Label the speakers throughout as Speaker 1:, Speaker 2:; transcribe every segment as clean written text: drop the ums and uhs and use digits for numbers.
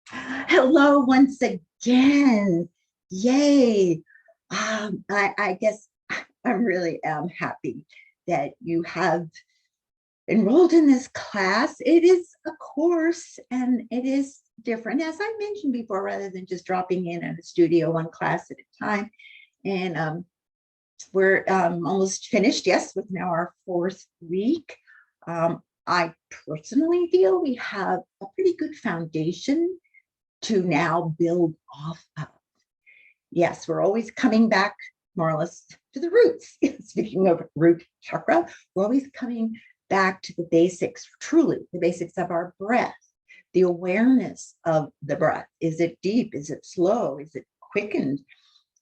Speaker 1: Hello once again. Yay. I guess I really am happy that you have enrolled in this class. It is a course and it is different, as I mentioned before, rather than just dropping in at a studio, one class at a time. And we're almost finished, yes, with now our fourth week. I personally feel we have a pretty good foundation to now build off of. Yes, we're always coming back more or less to the roots. Speaking of root chakra, we're always coming back to the basics, truly the basics of our breath, the awareness of the breath. Is it deep? Is it slow? Is it quickened?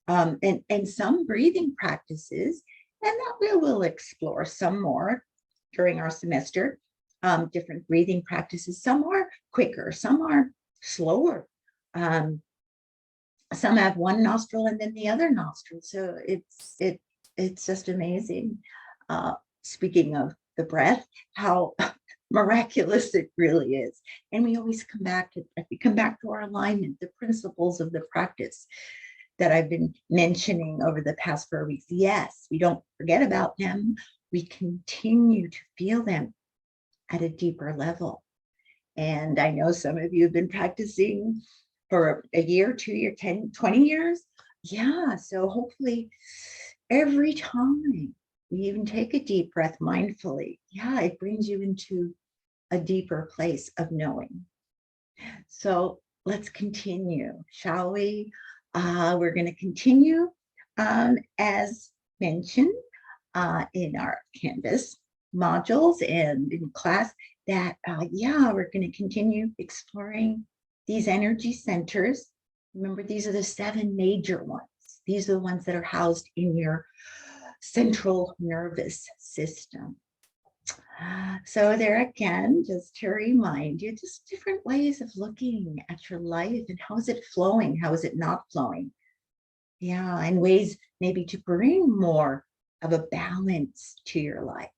Speaker 1: And some breathing practices, and that we will explore some more during our semester, different breathing practices. Some are quicker, some are slower. Some have one nostril and then the other nostril. So it's just amazing. Speaking of the breath, how miraculous it really is. And we always come back to our alignment, the principles of the practice that I've been mentioning over the past 4 weeks. Yes, we don't forget about them. We continue to feel them at a deeper level. And I know some of you have been practicing for a year, 2 years, 10, 20 years. Yeah, so hopefully every time we even take a deep breath mindfully, yeah, it brings you into a deeper place of knowing. So let's continue, shall we? We're going to continue as mentioned in our Canvas modules and in class that, yeah, we're going to continue exploring these energy centers. Remember, these are the 7 major ones. These are the ones that are housed in your central nervous system. So there again, just to remind you, just different ways of looking at your life and how is it flowing? How is it not flowing? Yeah, and ways maybe to bring more of a balance to your life.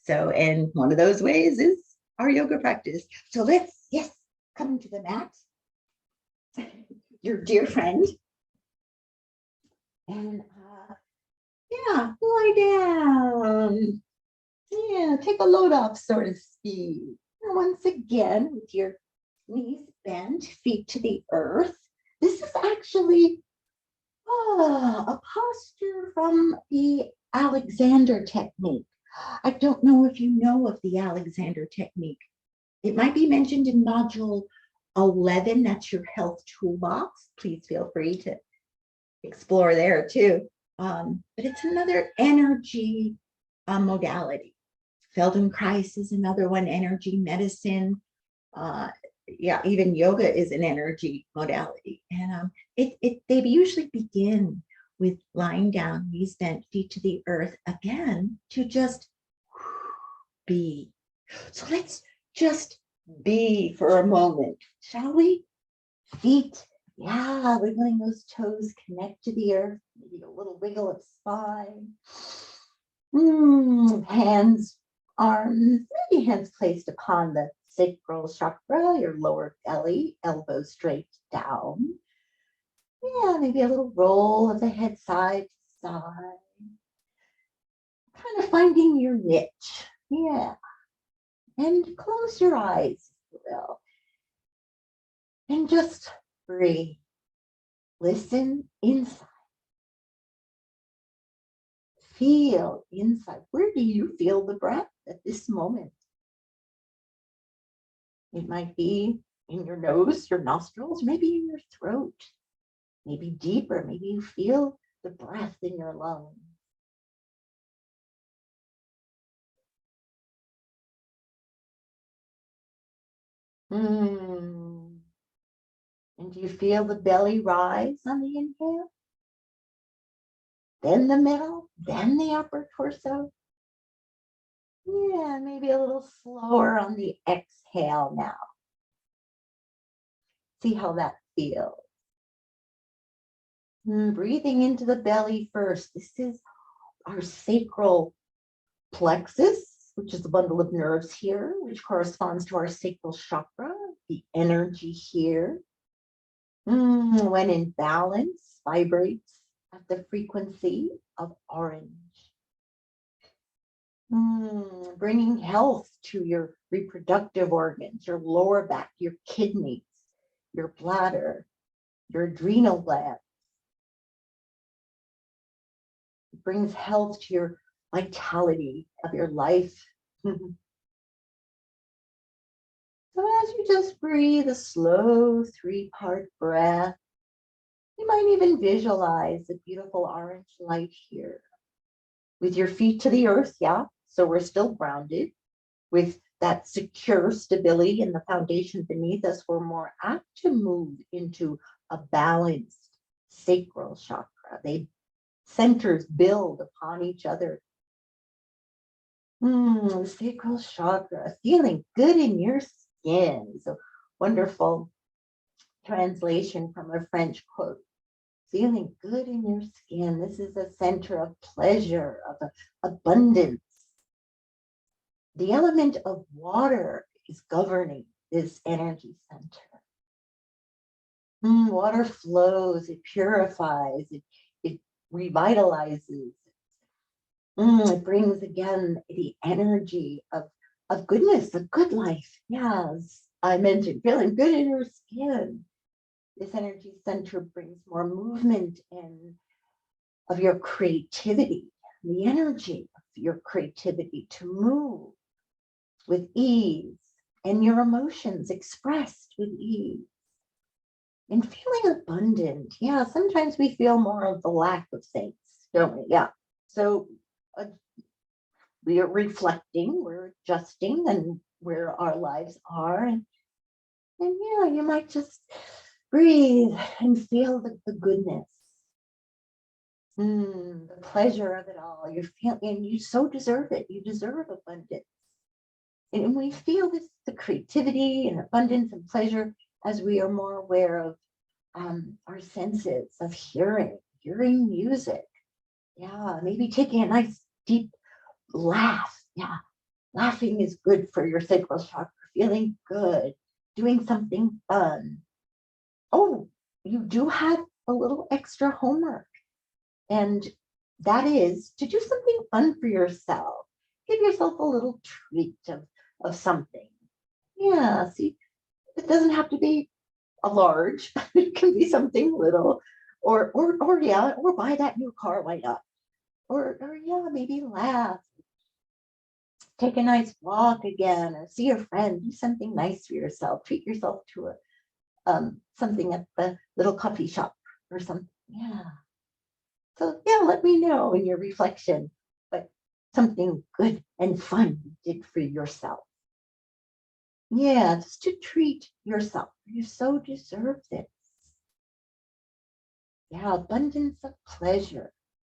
Speaker 1: So, and one of those ways is our yoga practice. So let's, yes, come to the mat, your dear friend. And yeah, lie down. Yeah, take a load off, so to speak. And once again, with your knees bent, feet to the earth. This is actually a posture from the Alexander technique. I don't know if you know of the Alexander technique. It might be mentioned in module 11. That's your health toolbox. Please feel free to explore there too. But it's another energy modality. Feldenkrais is another one, energy medicine. Yeah, even yoga is an energy modality. And they usually begin with lying down, knees bent, feet to the earth, again, to just be. So let's just be for a moment, shall we? Feet, yeah, wiggling those toes, connect to the earth, maybe a little wiggle of spine. Hands, arms, maybe hands placed upon the sacral chakra, your lower belly, elbows straight down. Yeah, maybe a little roll of the head side to side. Kind of finding your niche. Yeah. And close your eyes, if you will. And just breathe. Listen inside. Feel inside. Where do you feel the breath at this moment? It might be in your nose, your nostrils, maybe in your throat, maybe deeper. Maybe you feel the breath in your lungs. And do you feel the belly rise on the inhale? Then the middle, then the upper torso. Yeah, maybe a little slower on the exhale now. See how that feels. Breathing into the belly first. This is our sacral plexus, which is the bundle of nerves here, which corresponds to our sacral chakra. the energy here, when in balance, vibrates at the frequency of orange. Bringing health to your reproductive organs, your lower back, your kidneys, your bladder, your adrenal glands. It brings health to your vitality of your life. So as you just breathe a slow 3-part breath, you might even visualize the beautiful orange light here. With your feet to the earth, yeah, so we're still grounded. With that secure stability in the foundation beneath us, we're more apt to move into a balanced sacral chakra. They centers build upon each other. The sacral chakra, feeling good in your skin. So wonderful translation from a French quote. Feeling good in your skin. This is a center of pleasure, of abundance. The element of water is governing this energy center. Water flows, it purifies, it revitalizes. It brings again the energy of goodness, a good life. Yes, I mentioned feeling good in your skin. This energy center brings more movement and of your creativity, the energy of your creativity to move with ease and your emotions expressed with ease. And feeling abundant. Yeah, sometimes we feel more of the lack of things, don't we? Yeah. So we are reflecting, we're adjusting and where our lives are. And yeah, you might just breathe and feel the goodness. The pleasure of it all. You feel, and you so deserve it. You deserve abundance. And we feel this, the creativity and abundance and pleasure as we are more aware of our senses of hearing music. Yeah, maybe taking a nice deep laugh. Yeah, laughing is good for your sacral chakra, feeling good, doing something fun. Oh, you do have a little extra homework. And that is to do something fun for yourself. Give yourself a little treat of something. Yeah, see, it doesn't have to be a large, it can be something little, or yeah, or buy that new car, why not? Or yeah, maybe laugh, take a nice walk again, or see a friend, do something nice for yourself, treat yourself to something at the little coffee shop or something. Yeah. So yeah, let me know in your reflection what something good and fun you did for yourself. Yeah, just to treat yourself. You so deserve this. Yeah, abundance of pleasure.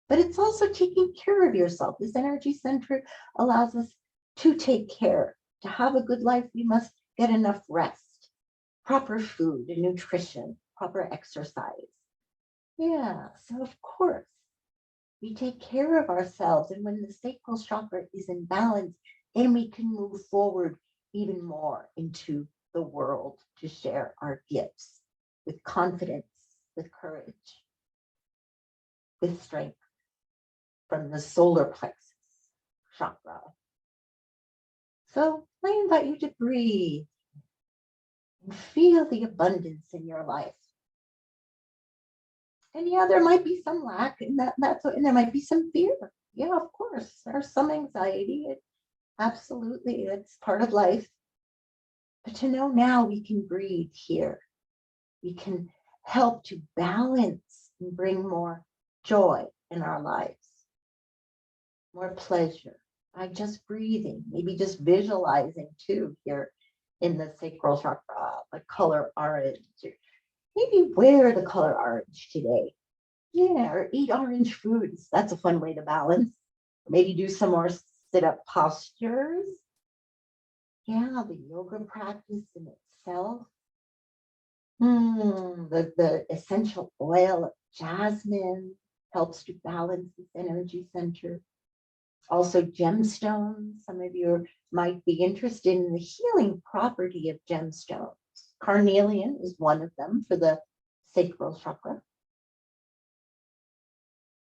Speaker 1: But it's also taking care of yourself. This energy center allows us to take care. To have a good life, we must get enough rest, proper food and nutrition, proper exercise. Yeah, so of course, we take care of ourselves. And when the sacral chakra is in balance, then we can move forward even more into the world to share our gifts with confidence, with courage, with strength from the solar plexus chakra. So I invite you to breathe and feel the abundance in your life. And yeah, there might be some lack, and and there might be some fear. Yeah, of course, there's some anxiety. Absolutely, it's part of life. But to know now we can breathe here. We can help to balance and bring more joy in our lives, more pleasure by just breathing, maybe just visualizing too here in the sacral chakra, the color orange. Maybe wear the color orange today. Yeah, or eat orange foods. That's a fun way to balance. Maybe do some more sit-up postures. Yeah, the yoga practice in itself. The essential oil of jasmine helps to balance this energy center. Also gemstones. Some of you might be interested in the healing property of gemstones. Carnelian is one of them for the sacral chakra.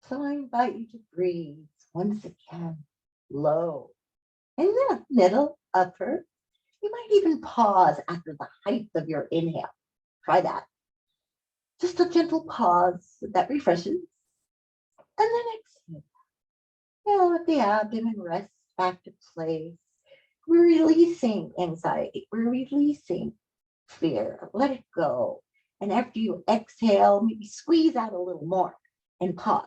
Speaker 1: So I invite you to breathe once again, low, and then middle, upper. You might even pause after the height of your inhale. Try that. Just a gentle pause that refreshes. And then exhale. Yeah, let the abdomen rest back to place. We're releasing anxiety. We're releasing fear. Let it go. And after you exhale, maybe squeeze out a little more and pause.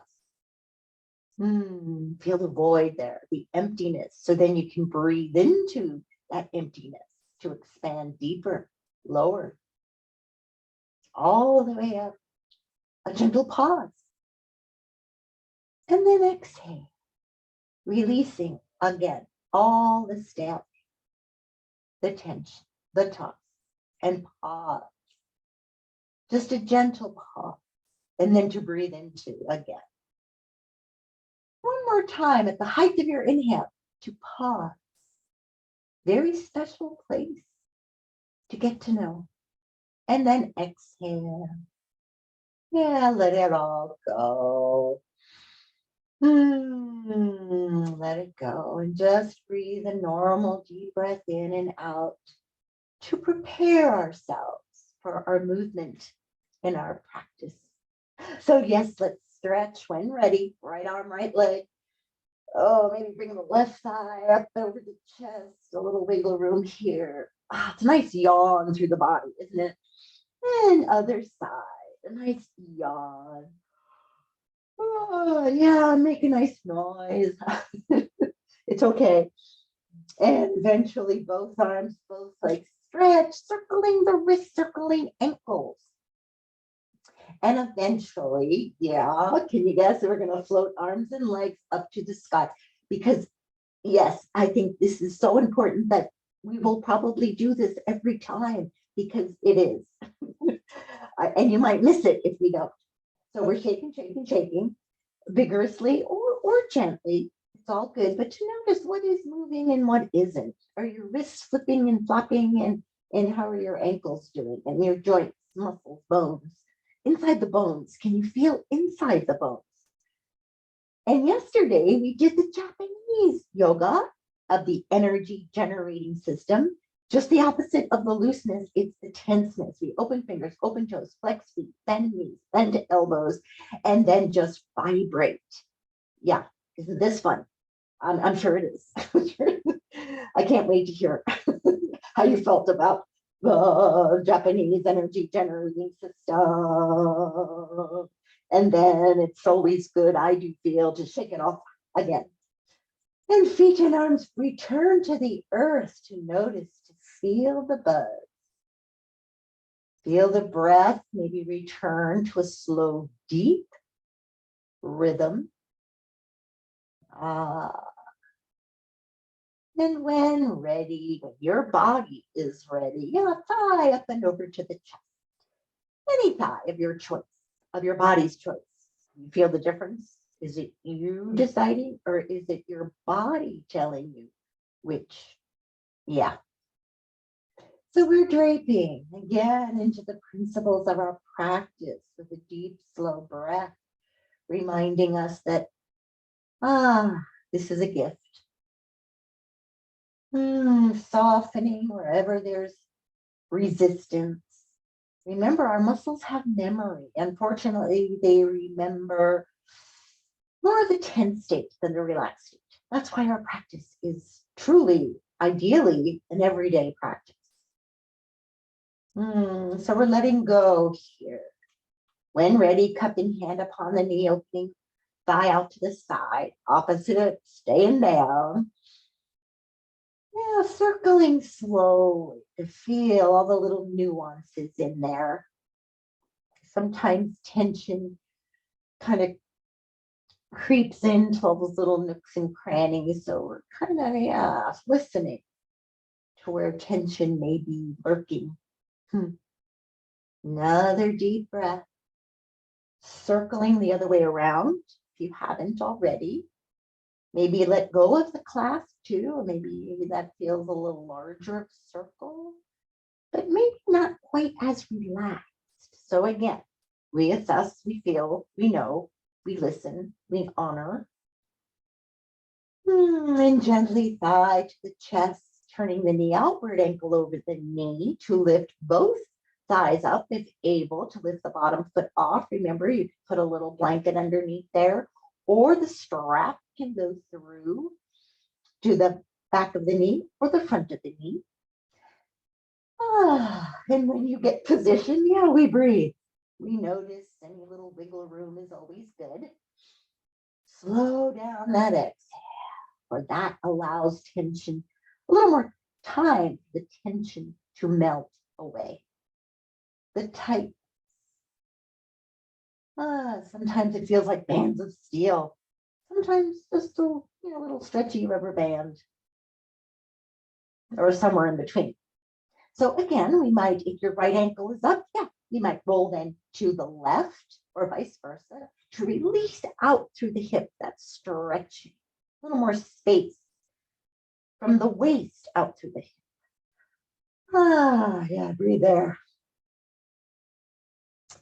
Speaker 1: Feel the void there, the emptiness. So then you can breathe into that emptiness to expand deeper, lower, all the way up. A gentle pause. And then exhale, releasing again all the stamping, the tension, the toss, and pause. Just a gentle pause, and then to breathe into again. One more time at the height of your inhale to pause. Very special place to get to know. And then exhale. Yeah, let it all go. Let it go and just breathe a normal deep breath in and out to prepare ourselves for our movement in our practice. So yes, let's stretch when ready. Right arm, right leg. Oh, maybe bring the left thigh up over the chest. A little wiggle room here. It's a nice yawn through the body, isn't it? And other side, a nice yawn. Oh, yeah, make a nice noise. It's okay. And eventually both arms, both legs stretch, circling the wrist, circling ankles. And eventually, yeah, can you guess we're going to float arms and legs up to the sky? Because yes, I think this is so important that we will probably do this every time because it is. And you might miss it if we don't. So we're shaking, shaking, shaking vigorously or gently. It's all good, but to notice what is moving and what isn't. Are your wrists flipping and flopping, and how are your ankles doing, and your joints, muscles, bones? Inside the bones, can you feel inside the bones? And yesterday we did the Japanese yoga of the energy generating system, just the opposite of the looseness, it's the tenseness. We open fingers, open toes, flex feet, bend knees, bend elbows, and then just vibrate. Yeah, isn't this fun? I'm sure it is. I can't wait to hear how you felt about the Japanese energy generating system. And then it's always good, I do feel, to shake it off again. And feet and arms return to the earth to notice, to feel the buzz. Feel the breath, maybe return to a slow, deep rhythm. And when ready, when your body is ready, thigh up and over to the chest. Any thigh of your choice, of your body's choice. You feel the difference? Is it you deciding, or is it your body telling you which? Yeah. So we're draping again into the principles of our practice with a deep, slow breath, reminding us that, this is a gift. Softening wherever there's resistance. Remember, our muscles have memory. Unfortunately, they remember more of the tense state than the relaxed state. That's why our practice is truly, ideally, an everyday practice. So we're letting go here. When ready, cup in hand upon the knee, opening thigh out to the side, opposite, staying down. Yeah, circling slowly to feel all the little nuances in there. Sometimes tension kind of creeps into all those little nooks and crannies. So we're kind of, listening to where tension may be lurking. Another deep breath. Circling the other way around, if you haven't already. Maybe let go of the clasp too, or maybe that feels a little larger circle, but maybe not quite as relaxed. So again, we assess, we feel, we know, we listen, we honor. And gently thigh to the chest, turning the knee outward, ankle over the knee to lift both thighs up if able, to lift the bottom foot off. Remember, you can put a little blanket underneath there, or the strap can go through to the back of the knee or the front of the knee. And when you get positioned, yeah, we breathe. We notice any little wiggle room is always good. Slow down that exhale, for that allows tension, a little more time for the tension to melt away. The tight. Sometimes it feels like bands of steel. Sometimes just a little stretchy rubber band, or somewhere in between. So again, we might, if your right ankle is up, yeah, we might roll then to the left or vice versa to release out through the hip, that stretching, a little more space from the waist out through the hip. Yeah, breathe there.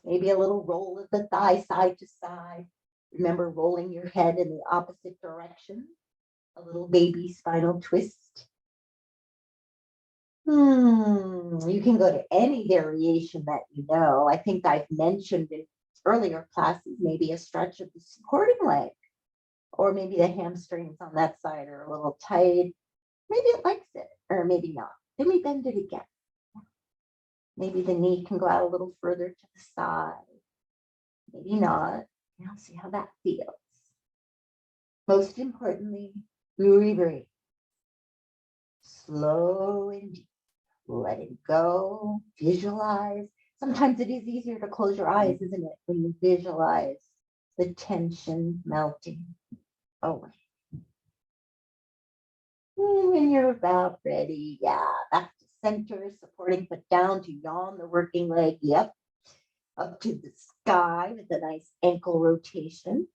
Speaker 1: Maybe a little roll of the thigh side to side. Remember rolling your head in the opposite direction. A little baby spinal twist. You can go to any variation that you know. I think I've mentioned in earlier classes, maybe a stretch of the supporting leg, or maybe the hamstrings on that side are a little tight. Maybe it likes it, or maybe not. Then we bend it again. Maybe the knee can go out a little further to the side. Maybe not. Now see how that feels. Most importantly, we breathe. Slow and deep. Let it go. Visualize. Sometimes it is easier to close your eyes, isn't it? When you visualize the tension melting away. And when you're about ready, yeah, back to center, supporting foot down to yawn the working leg. Yep. Up to the sky with a nice ankle rotation.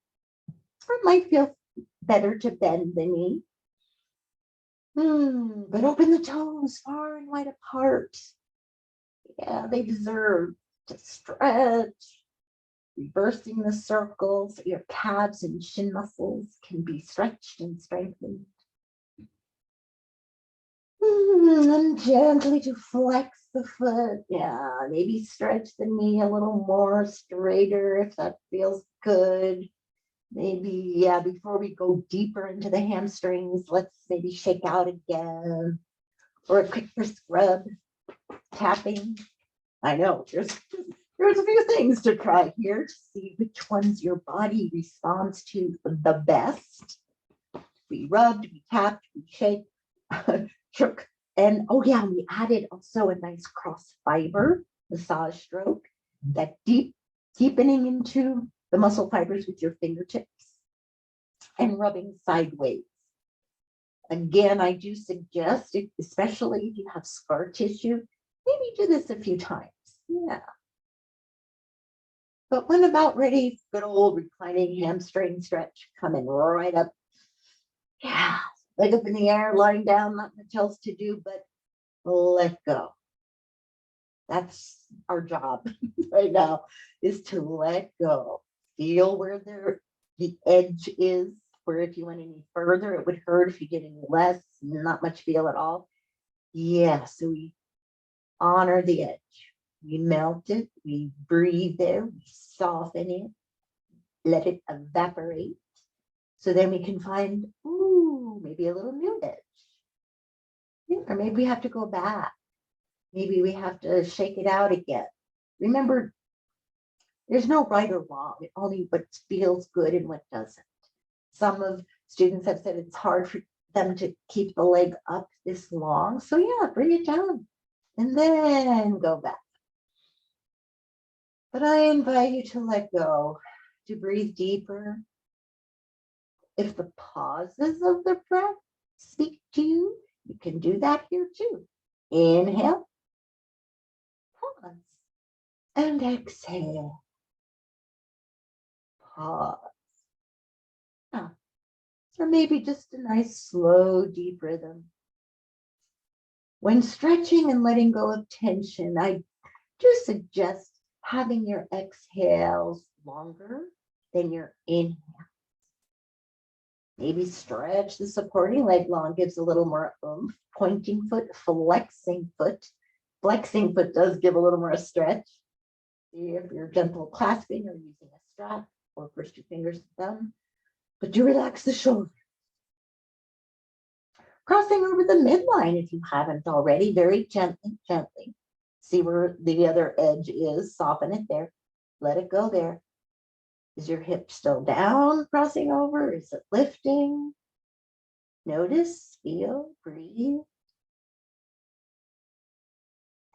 Speaker 1: Or it might feel better to bend the knee. But open the toes far and wide apart. Yeah, they deserve to stretch. Reversing the circles, your calves and shin muscles can be stretched and strengthened. And gently to flex the foot. Yeah, maybe stretch the knee a little more straighter if that feels good. Maybe, yeah, before we go deeper into the hamstrings, let's maybe shake out again. Or a quick scrub, tapping. I know, there's a few things to try here to see which ones your body responds to the best. We rubbed, we tapped, we shake, shook, and oh yeah, we added also a nice cross fiber massage stroke, that deepening into the muscle fibers with your fingertips and rubbing sideways. Again, I do suggest, especially if you have scar tissue, maybe do this a few times. Yeah. But when about ready, good old reclining hamstring stretch, coming right up. Yeah, leg up in the air, lying down, not much else to do, but let go. That's our job right now, is to let go. Feel where the edge is, where if you went any further, it would hurt. If you get any less, not much feel at all. Yeah, so we honor the edge. We melt it, we breathe there, we soften it, let it evaporate. So then we can find, maybe a little new edge. Yeah, or maybe we have to go back. Maybe we have to shake it out again. Remember, there's no right or wrong, only what feels good and what doesn't. Some of students have said it's hard for them to keep the leg up this long. So yeah, bring it down and then go back. But I invite you to let go, to breathe deeper. If the pauses of the breath speak to you, you can do that here too. Inhale, pause, and exhale. Pause. Or maybe just a nice, slow, deep rhythm. When stretching and letting go of tension, I do suggest having your exhales longer than your inhale. Maybe stretch the supporting leg long, gives a little more oomph. Pointing foot, flexing foot. Flexing foot does give a little more stretch. See if you're gentle clasping or using a strap or first 2 fingers and thumb. But do relax the shoulder. Crossing over the midline if you haven't already, very gently, gently. See where the other edge is, soften it there. Let it go there. Is your hip still down, crossing over? Is it lifting? Notice, feel, breathe.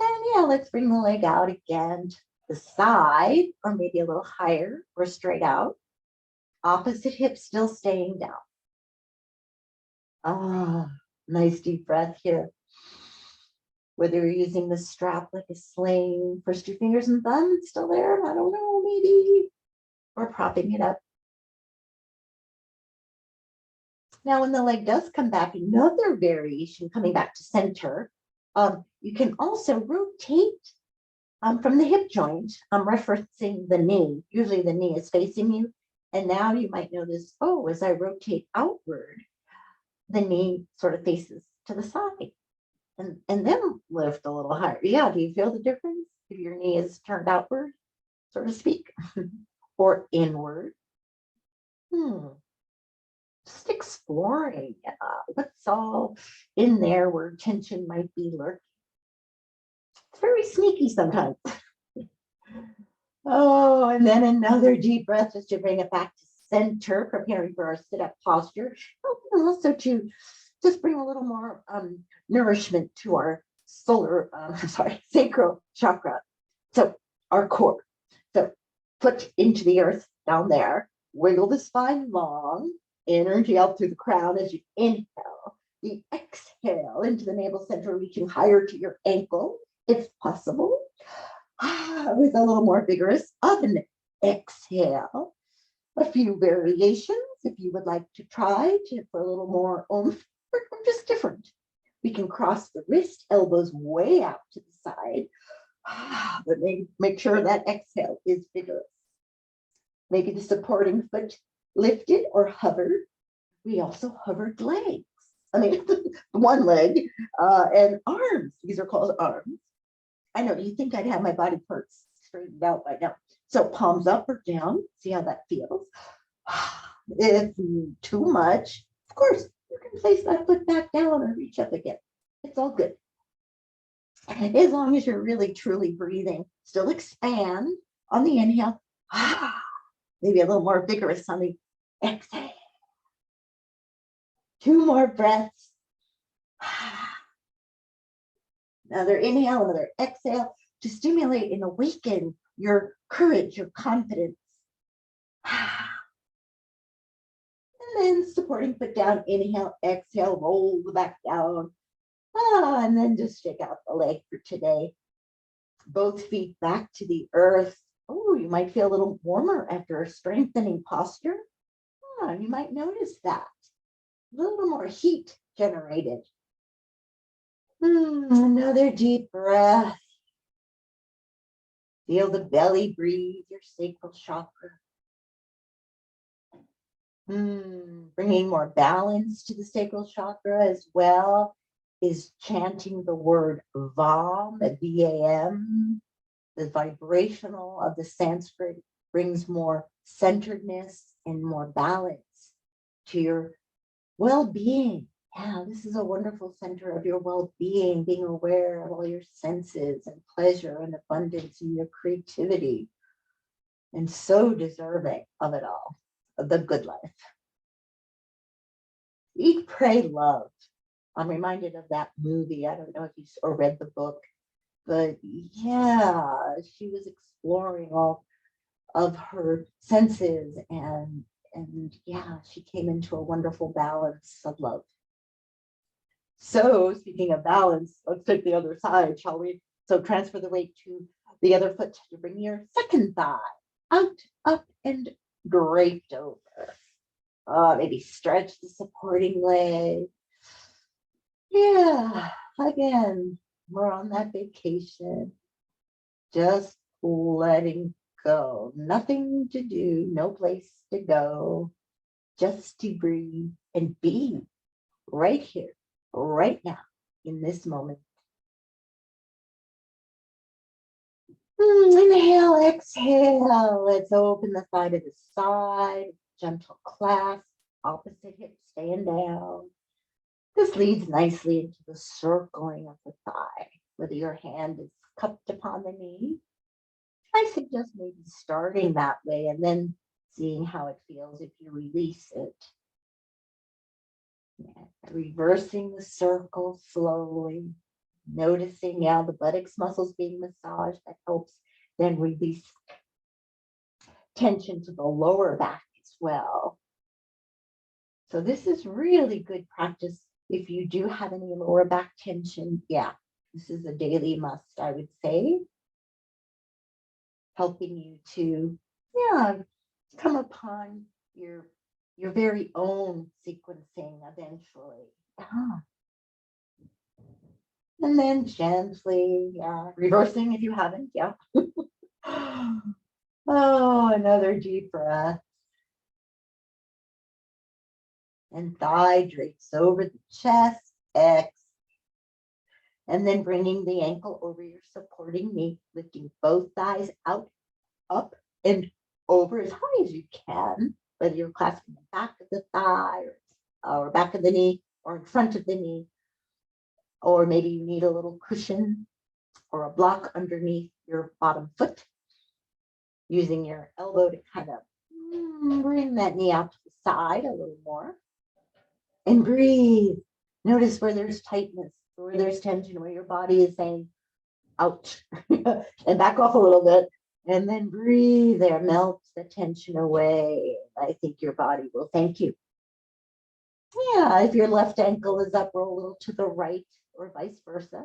Speaker 1: And yeah, let's bring the leg out again to the side, or maybe a little higher or straight out. Opposite hip still staying down. Ah, nice deep breath here. Whether you're using the strap like a sling, first 2 fingers and thumb, it's still there, I don't know, maybe. Or propping it up. Now, when the leg does come back, another variation coming back to center, you can also rotate from the hip joint. I'm referencing the knee. Usually the knee is facing you. And now you might notice, oh, as I rotate outward, the knee sort of faces to the side. And then lift a little higher. Yeah, do you feel the difference if your knee is turned outward, so to speak, or inward? Just exploring what's all in there where tension might be lurking. It's very sneaky sometimes. Oh, and then another deep breath just to bring it back to center, preparing for our sit-up posture. And also to just bring a little more nourishment to our sacral chakra. So our core. So foot into the earth down there. Wiggle the spine long. Energy out through the crown as you inhale. The exhale into the navel center, reaching higher to your ankle, if possible. With a little more vigorous of an exhale. A few variations if you would like to try for a little more oomph or just different. We can cross the wrist, elbows way out to the side, but make sure that exhale is vigorous. Maybe the supporting foot lifted or hovered. We also hovered legs. I mean, one leg and arms. These are called arms. I know you think I'd have my body parts straightened out by now. So palms up or down. See how that feels. If too much, of course, you can place that foot back down or reach up again. It's all good. As long as you're really truly breathing, still expand on the inhale. Maybe a little more vigorous on the exhale. 2 more breaths. Another inhale, another exhale to stimulate and awaken your courage, your confidence. And then supporting foot down, inhale, exhale, roll the back down. And then just shake out the leg for today. Both feet back to the earth. Oh, you might feel a little warmer after a strengthening posture. You might notice that. A little more heat generated. Another deep breath. Feel the belly breathe, your sacral chakra. Bringing more balance to the sacral chakra as well is chanting the word VAM, V-A-M. The vibrational of the Sanskrit brings more centeredness and more balance to your well-being. Yeah, this is a wonderful center of your well-being, being aware of all your senses and pleasure and abundance and your creativity, and so deserving of it all, of the good life. Eat, pray, love. I'm reminded of that movie. I don't know if you or read the book, but yeah, she was exploring all of her senses and yeah, she came into a wonderful balance of love. So speaking of balance, let's take the other side, shall we? So transfer the weight to the other foot to bring your second thigh out, up, and draped over. Maybe stretch the supporting leg. Yeah, again, we're on that vacation. Just letting go. Nothing to do, no place to go. Just to breathe and be right here, right now, in this moment. Inhale, exhale. Let's open the thigh to the side. Gentle clasp, opposite hip stand down. This leads nicely into the circling of the thigh, whether your hand is cupped upon the knee. I suggest maybe starting that way and then seeing how it feels if you release it. Yeah. Reversing the circle slowly, noticing now the buttocks muscles being massaged. That helps then release tension to the lower back as well. So this is really good practice if you do have any lower back tension. Yeah, this is a daily must, I would say. Helping you to, yeah, come upon your very own sequencing eventually. And then gently, reversing if you haven't, yeah. Oh, another deep breath. And thigh drapes over the chest, X. And then bringing the ankle over your supporting knee, lifting both thighs out, up, and over as high as you can, whether you're clasping the back of the thigh or back of the knee or in front of the knee, or maybe you need a little cushion or a block underneath your bottom foot, using your elbow to kind of bring that knee out to the side a little more. And breathe. Notice where there's tightness, where there's tension, where your body is saying, ouch, and back off a little bit. And then breathe there, melt the tension away. I think your body will thank you. Yeah, if your left ankle is up, roll a little to the right or vice versa.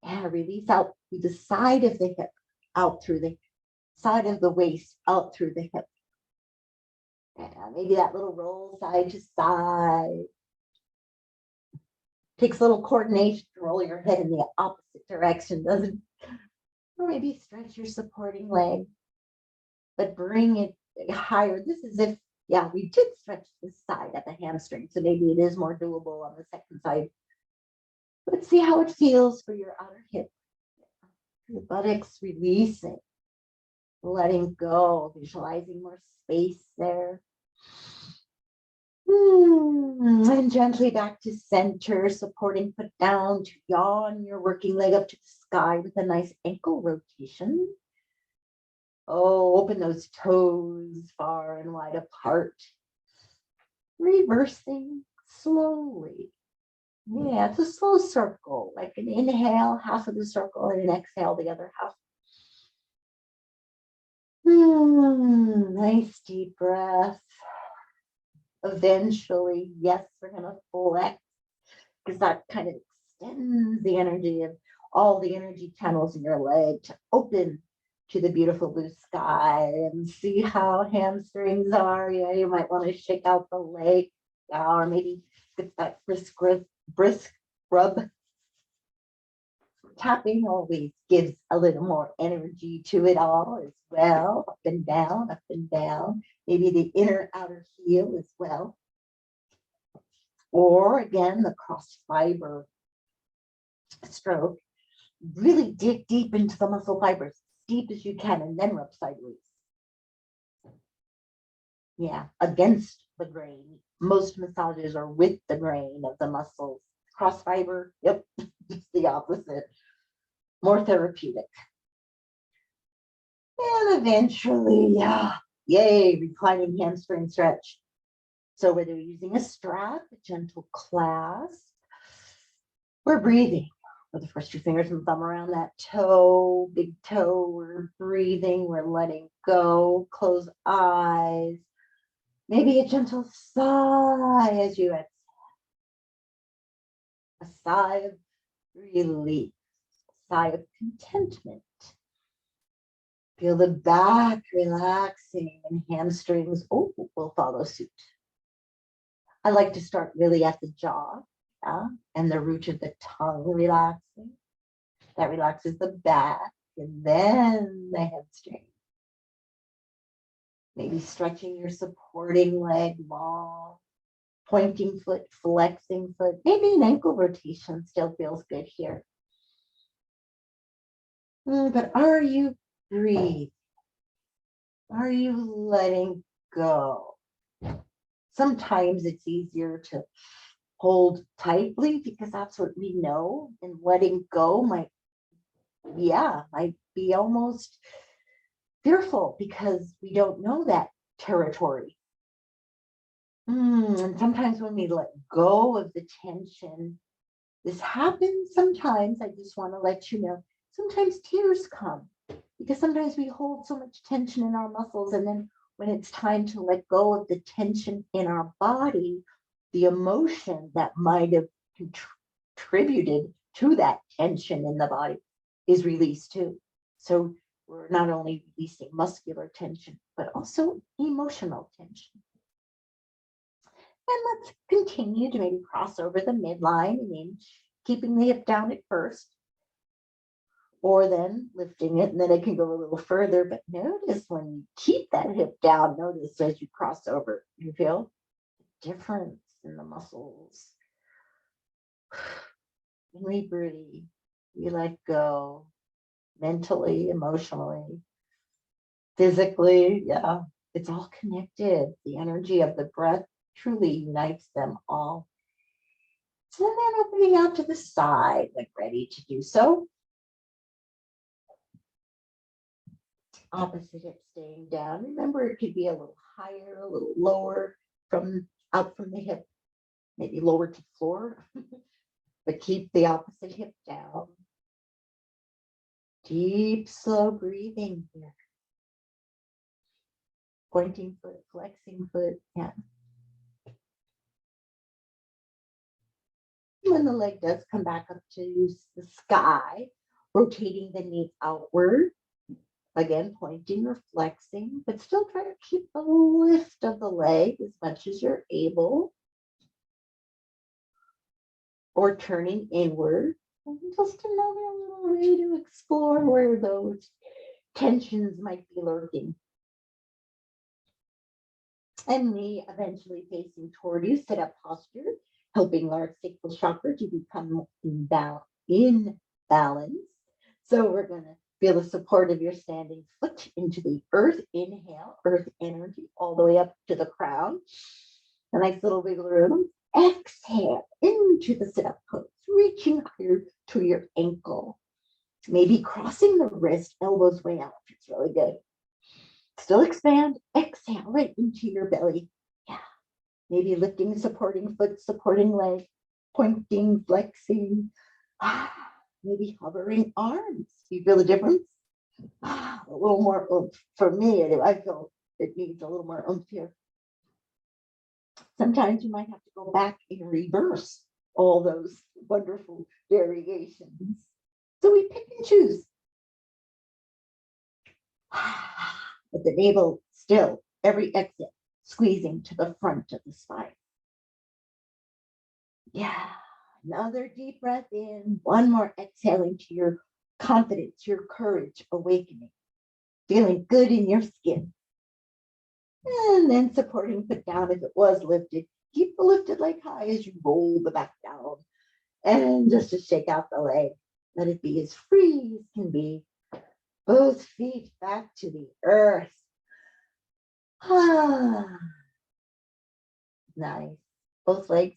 Speaker 1: Yeah, release out through the side of the hip, out through the side of the waist, out through the hip. Yeah, maybe that little roll side to side. Takes a little coordination to roll your head in the opposite direction, doesn't it? Or maybe stretch your supporting leg, but bring it higher. This is if, yeah, we did stretch this side at the hamstring, so maybe it is more doable on the second side. Let's see how it feels for your outer hip. Your buttocks releasing, letting go, visualizing more space there. And gently back to center, supporting foot down to yawn your working leg up to the sky with a nice ankle rotation. Oh, open those toes far and wide apart. Reversing slowly. Yeah, it's a slow circle, like an inhale, half of the circle, and an exhale, the other half. Nice deep breath. Eventually, yes, we're going to flex, because that kind of extends the energy of all the energy channels in your leg to open to the beautiful blue sky, and see how hamstrings are. Yeah, you might want to shake out the leg, or maybe get that brisk rub. Tapping always gives a little more energy to it all as well. Up and down, up and down. Maybe the inner outer heel as well. Or again, the cross fiber stroke. Really dig deep into the muscle fibers, as deep as you can, and then rub sideways. Yeah, against the grain. Most massages are with the grain of the muscles. Cross fiber, yep, just the opposite. More therapeutic. And eventually, yeah, yay, reclining hamstring stretch. So whether you're using a strap, a gentle clasp, we're breathing. With the first two fingers and thumb around that toe, big toe, we're breathing, we're letting go, close eyes. Maybe a gentle sigh as you exhale. A sigh of relief, a sigh of contentment. Feel the back relaxing, and hamstrings will follow suit. I like to start really at the jaw, and the root of the tongue relaxing. That relaxes the back and then the hamstring. Maybe stretching your supporting leg long, pointing foot, flexing foot. Maybe an ankle rotation still feels good here. But are you breathing? Are you letting go? Sometimes it's easier to hold tightly because that's what we know, and letting go might be almost fearful because we don't know that territory. And sometimes when we let go of the tension, this happens sometimes. I just want to let you know, sometimes tears come because sometimes we hold so much tension in our muscles, and then when it's time to let go of the tension in our body, the emotion that might have contributed to that tension in the body is released too. So we're not only releasing muscular tension, but also emotional tension. And let's continue to maybe cross over the midline and inch, keeping the hip down at first, or then lifting it, and then it can go a little further. But notice when you keep that hip down, notice as you cross over, you feel the difference in the muscles. When we breathe, we let go mentally, emotionally, physically. Yeah, it's all connected. The energy of the breath truly unites them all. So then opening out to the side when ready to do so. Opposite hip staying down. Remember, it could be a little higher, a little lower from out from the hip, maybe lower to the floor, but keep the opposite hip down. Deep, slow breathing here. Pointing foot, flexing foot, yeah. When the leg does come back up to the sky, rotating the knee outward, again, pointing or flexing, but still try to keep the lift of the leg as much as you're able, or turning inward. And just another little way to explore where those tensions might be lurking. And knee eventually facing toward you, sit up posture, helping our sacral chakra to become in balance. So we're going to feel the support of your standing foot into the earth. Inhale, earth energy all the way up to the crown. A nice little wiggle room. Exhale into the sit-up pose, reaching higher to your ankle. Maybe crossing the wrist, elbows way out. It's really good. Still expand. Exhale right into your belly. Yeah. Maybe lifting, supporting foot, supporting leg, pointing, flexing. Maybe hovering arms. You feel the difference? A little more oomph. For me, I feel it needs a little more oomph here. Sometimes you might have to go back in reverse all those wonderful variations. So we pick and choose. With the navel still, every exhale, squeezing to the front of the spine. Yeah, another deep breath in, one more exhaling to your confidence, your courage awakening, feeling good in your skin. And then supporting foot down if it was lifted. Keep the lifted leg high as you roll the back down. And just to shake out the leg, let it be as free as can be. Both feet back to the earth. Nice. Both legs.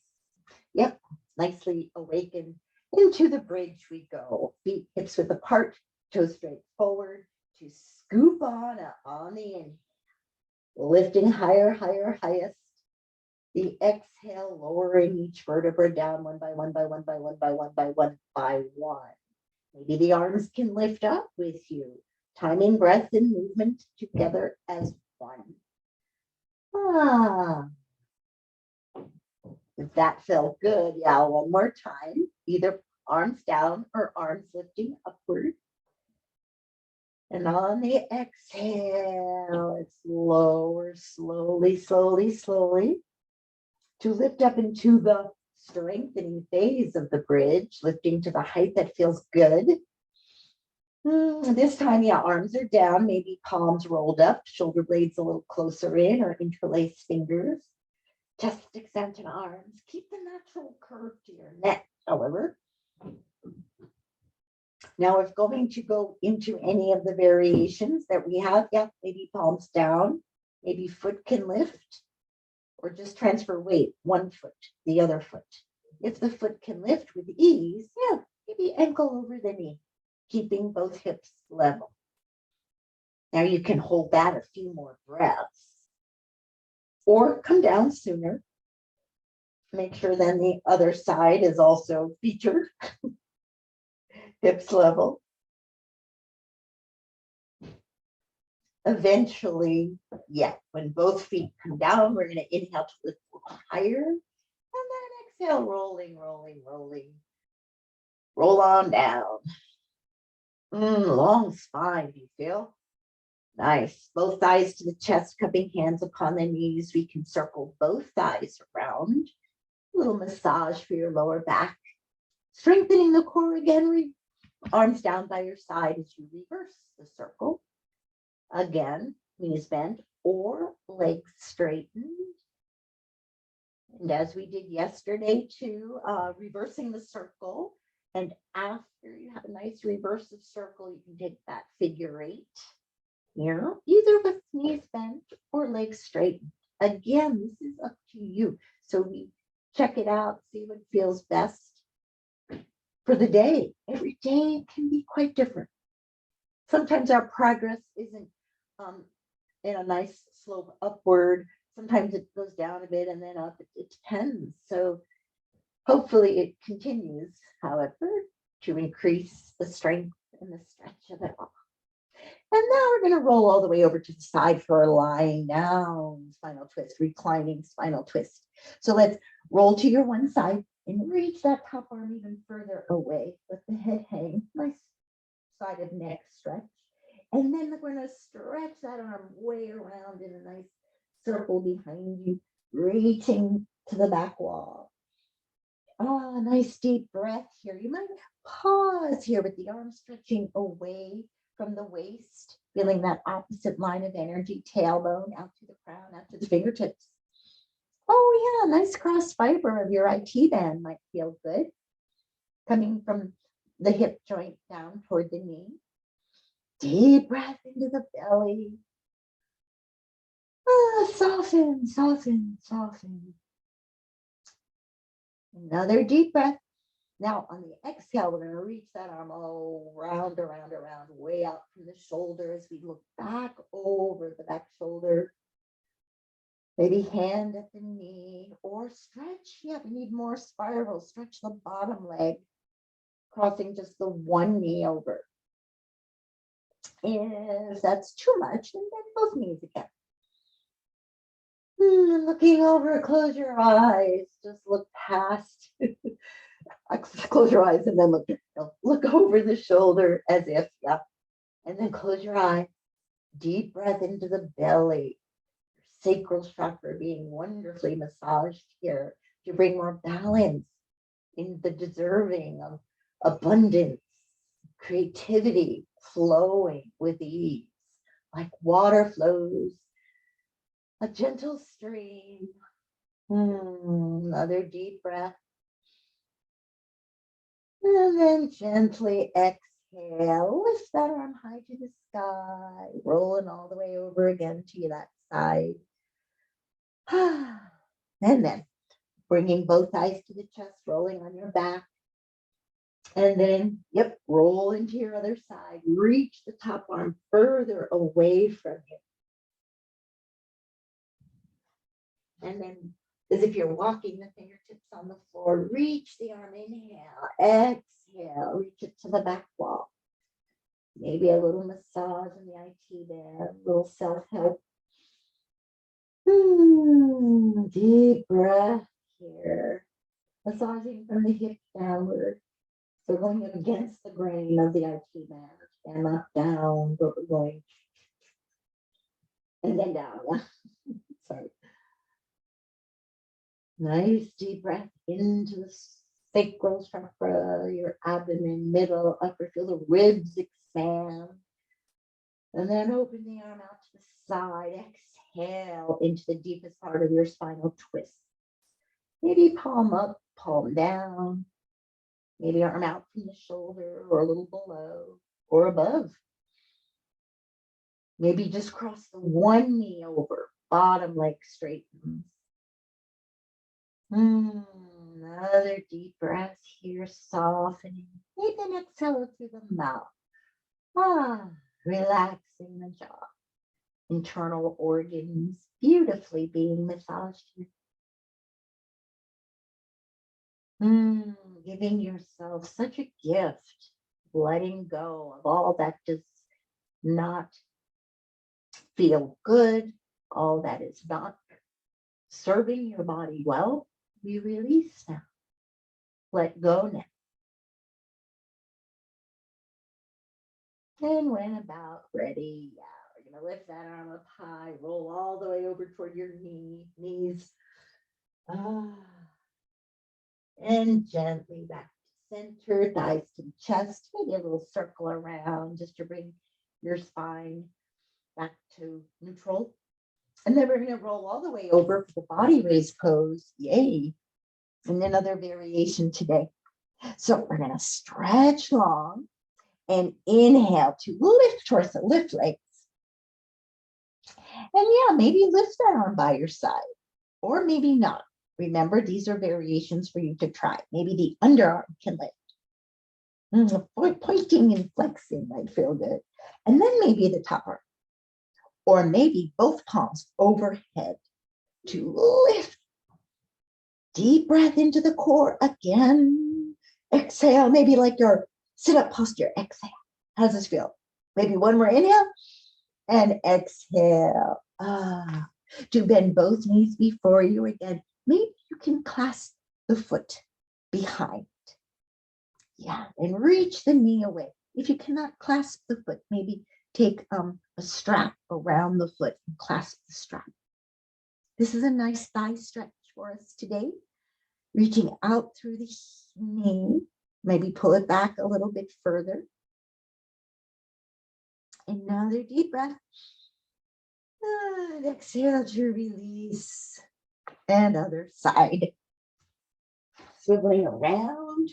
Speaker 1: Yep. Nicely awakened. Into the bridge we go. Feet hips width apart. Toes straight forward. To scoop on the inhale. Lifting higher, higher, highest. The exhale, lowering each vertebra down one by one by one by one by one by one by one. Maybe the arms can lift up with you. Timing breath and movement together as one. If that felt good, yeah, one more time. Either arms down or arms lifting upward. And on the exhale, it's lower, slowly, slowly, slowly, to lift up into the strengthening phase of the bridge, lifting to the height that feels good. This time, yeah, arms are down, maybe palms rolled up, shoulder blades a little closer in, or interlace fingers. Chest extension arms. Keep the natural curve to your neck, however. Now, if going to go into any of the variations that we have, yeah, maybe palms down, maybe foot can lift, or just transfer weight, one foot, the other foot. If the foot can lift with ease, yeah, maybe ankle over the knee, keeping both hips level. Now you can hold that a few more breaths, or come down sooner. Make sure then the other side is also featured, hips level. Eventually, yeah, when both feet come down, we're going to inhale to lift higher, and then exhale, rolling, rolling, rolling. Roll on down. Long spine, do you feel? Nice. Both thighs to the chest, cupping hands upon the knees. We can circle both thighs around. A little massage for your lower back. Strengthening the core again. Arms down by your side as you reverse the circle. Again, knees bent or legs straightened. And as we did yesterday too, reversing the circle. And after you have a nice reverse of circle, you can take that figure 8 here, either with knees bent or legs straightened. Again, this is up to you. So we check it out, see what feels best for the day. Every day can be quite different. Sometimes our progress isn't in a nice slope upward. Sometimes it goes down a bit and then up. It depends. So hopefully it continues, however, to increase the strength and the stretch of it all. And now we're going to roll all the way over to the side for a lying down spinal twist, reclining spinal twist. So let's roll to your one side and reach that top arm even further away. Let the head hang. Nice side of neck stretch. And then we're going to stretch that arm way around in a nice circle behind you, reaching to the back wall. Nice deep breath here. You might pause here with the arm stretching away from the waist, feeling that opposite line of energy, tailbone out to the crown, out to the fingertips. Oh yeah, nice cross fiber of your IT band might feel good. Coming from the hip joint down toward the knee. Deep breath into the belly. Soften, soften, soften. Another deep breath. Now on the exhale, we're going to reach that arm all round, around, around, way out from the shoulder as we look back over the back shoulder. Maybe hand at the knee or stretch. Yeah, we need more spiral. Stretch the bottom leg, crossing just the one knee over. If that's too much, then bend both knees again. Looking over, close your eyes. Just look past. Close your eyes and then look over the shoulder as if, yeah. And then close your eye. Deep breath into the belly. Sacral chakra being wonderfully massaged here to bring more balance in the deserving of abundance, creativity flowing with ease, like water flows, a gentle stream. Another deep breath. And then gently exhale, lift that arm high to the sky, rolling all the way over again to that side. And then bringing both eyes to the chest, rolling on your back. And then, yep, roll into your other side. Reach the top arm further away from you. And then, as if you're walking the fingertips on the floor, reach the arm, inhale, exhale, reach it to the back wall. Maybe a little massage in the IT band, a little self-help. Deep breath here. Massaging from the hip downward. So going against the grain of the IT band. And up, down, but we're going. And then down. Sorry. Nice deep breath into the Sacral Chakra, your abdomen, middle, upper, feel the ribs expand. And then open the arm out to the side. Exhale into the deepest part of your spinal twist. Maybe palm up, palm down. Maybe arm out from the shoulder or a little below or above. Maybe just cross the one knee over, bottom leg straightens. Another deep breath here, softening. Maybe then exhale through the mouth. Relaxing the jaw. Internal organs beautifully being massaged here. Giving yourself such a gift, letting go of all that does not feel good, all that is not serving your body well. We release now. Let go now. And when about ready, we're going to lift that arm up high, roll all the way over toward your knees. And gently back to center, thighs to the chest, maybe a little circle around just to bring your spine back to neutral. And then we're going to roll all the way over for the body raise pose. Yay. And another variation today. So we're going to stretch long and inhale to lift torso, lift legs. And yeah, maybe lift that arm by your side or maybe not. Remember, these are variations for you to try. Maybe the underarm can lift. Pointing and flexing might feel good. And then maybe the top arm. Or maybe both palms overhead to lift. Deep breath into the core again. Exhale, maybe like your sit-up posture. Exhale. How does this feel? Maybe one more inhale and exhale. To bend both knees before you again. Maybe you can clasp the foot behind. Yeah, and reach the knee away. If you cannot clasp the foot, maybe take a strap around the foot and clasp the strap. This is a nice thigh stretch for us today. Reaching out through the knee, maybe pull it back a little bit further. Another deep breath. And exhale to release. And other side. Swiveling around.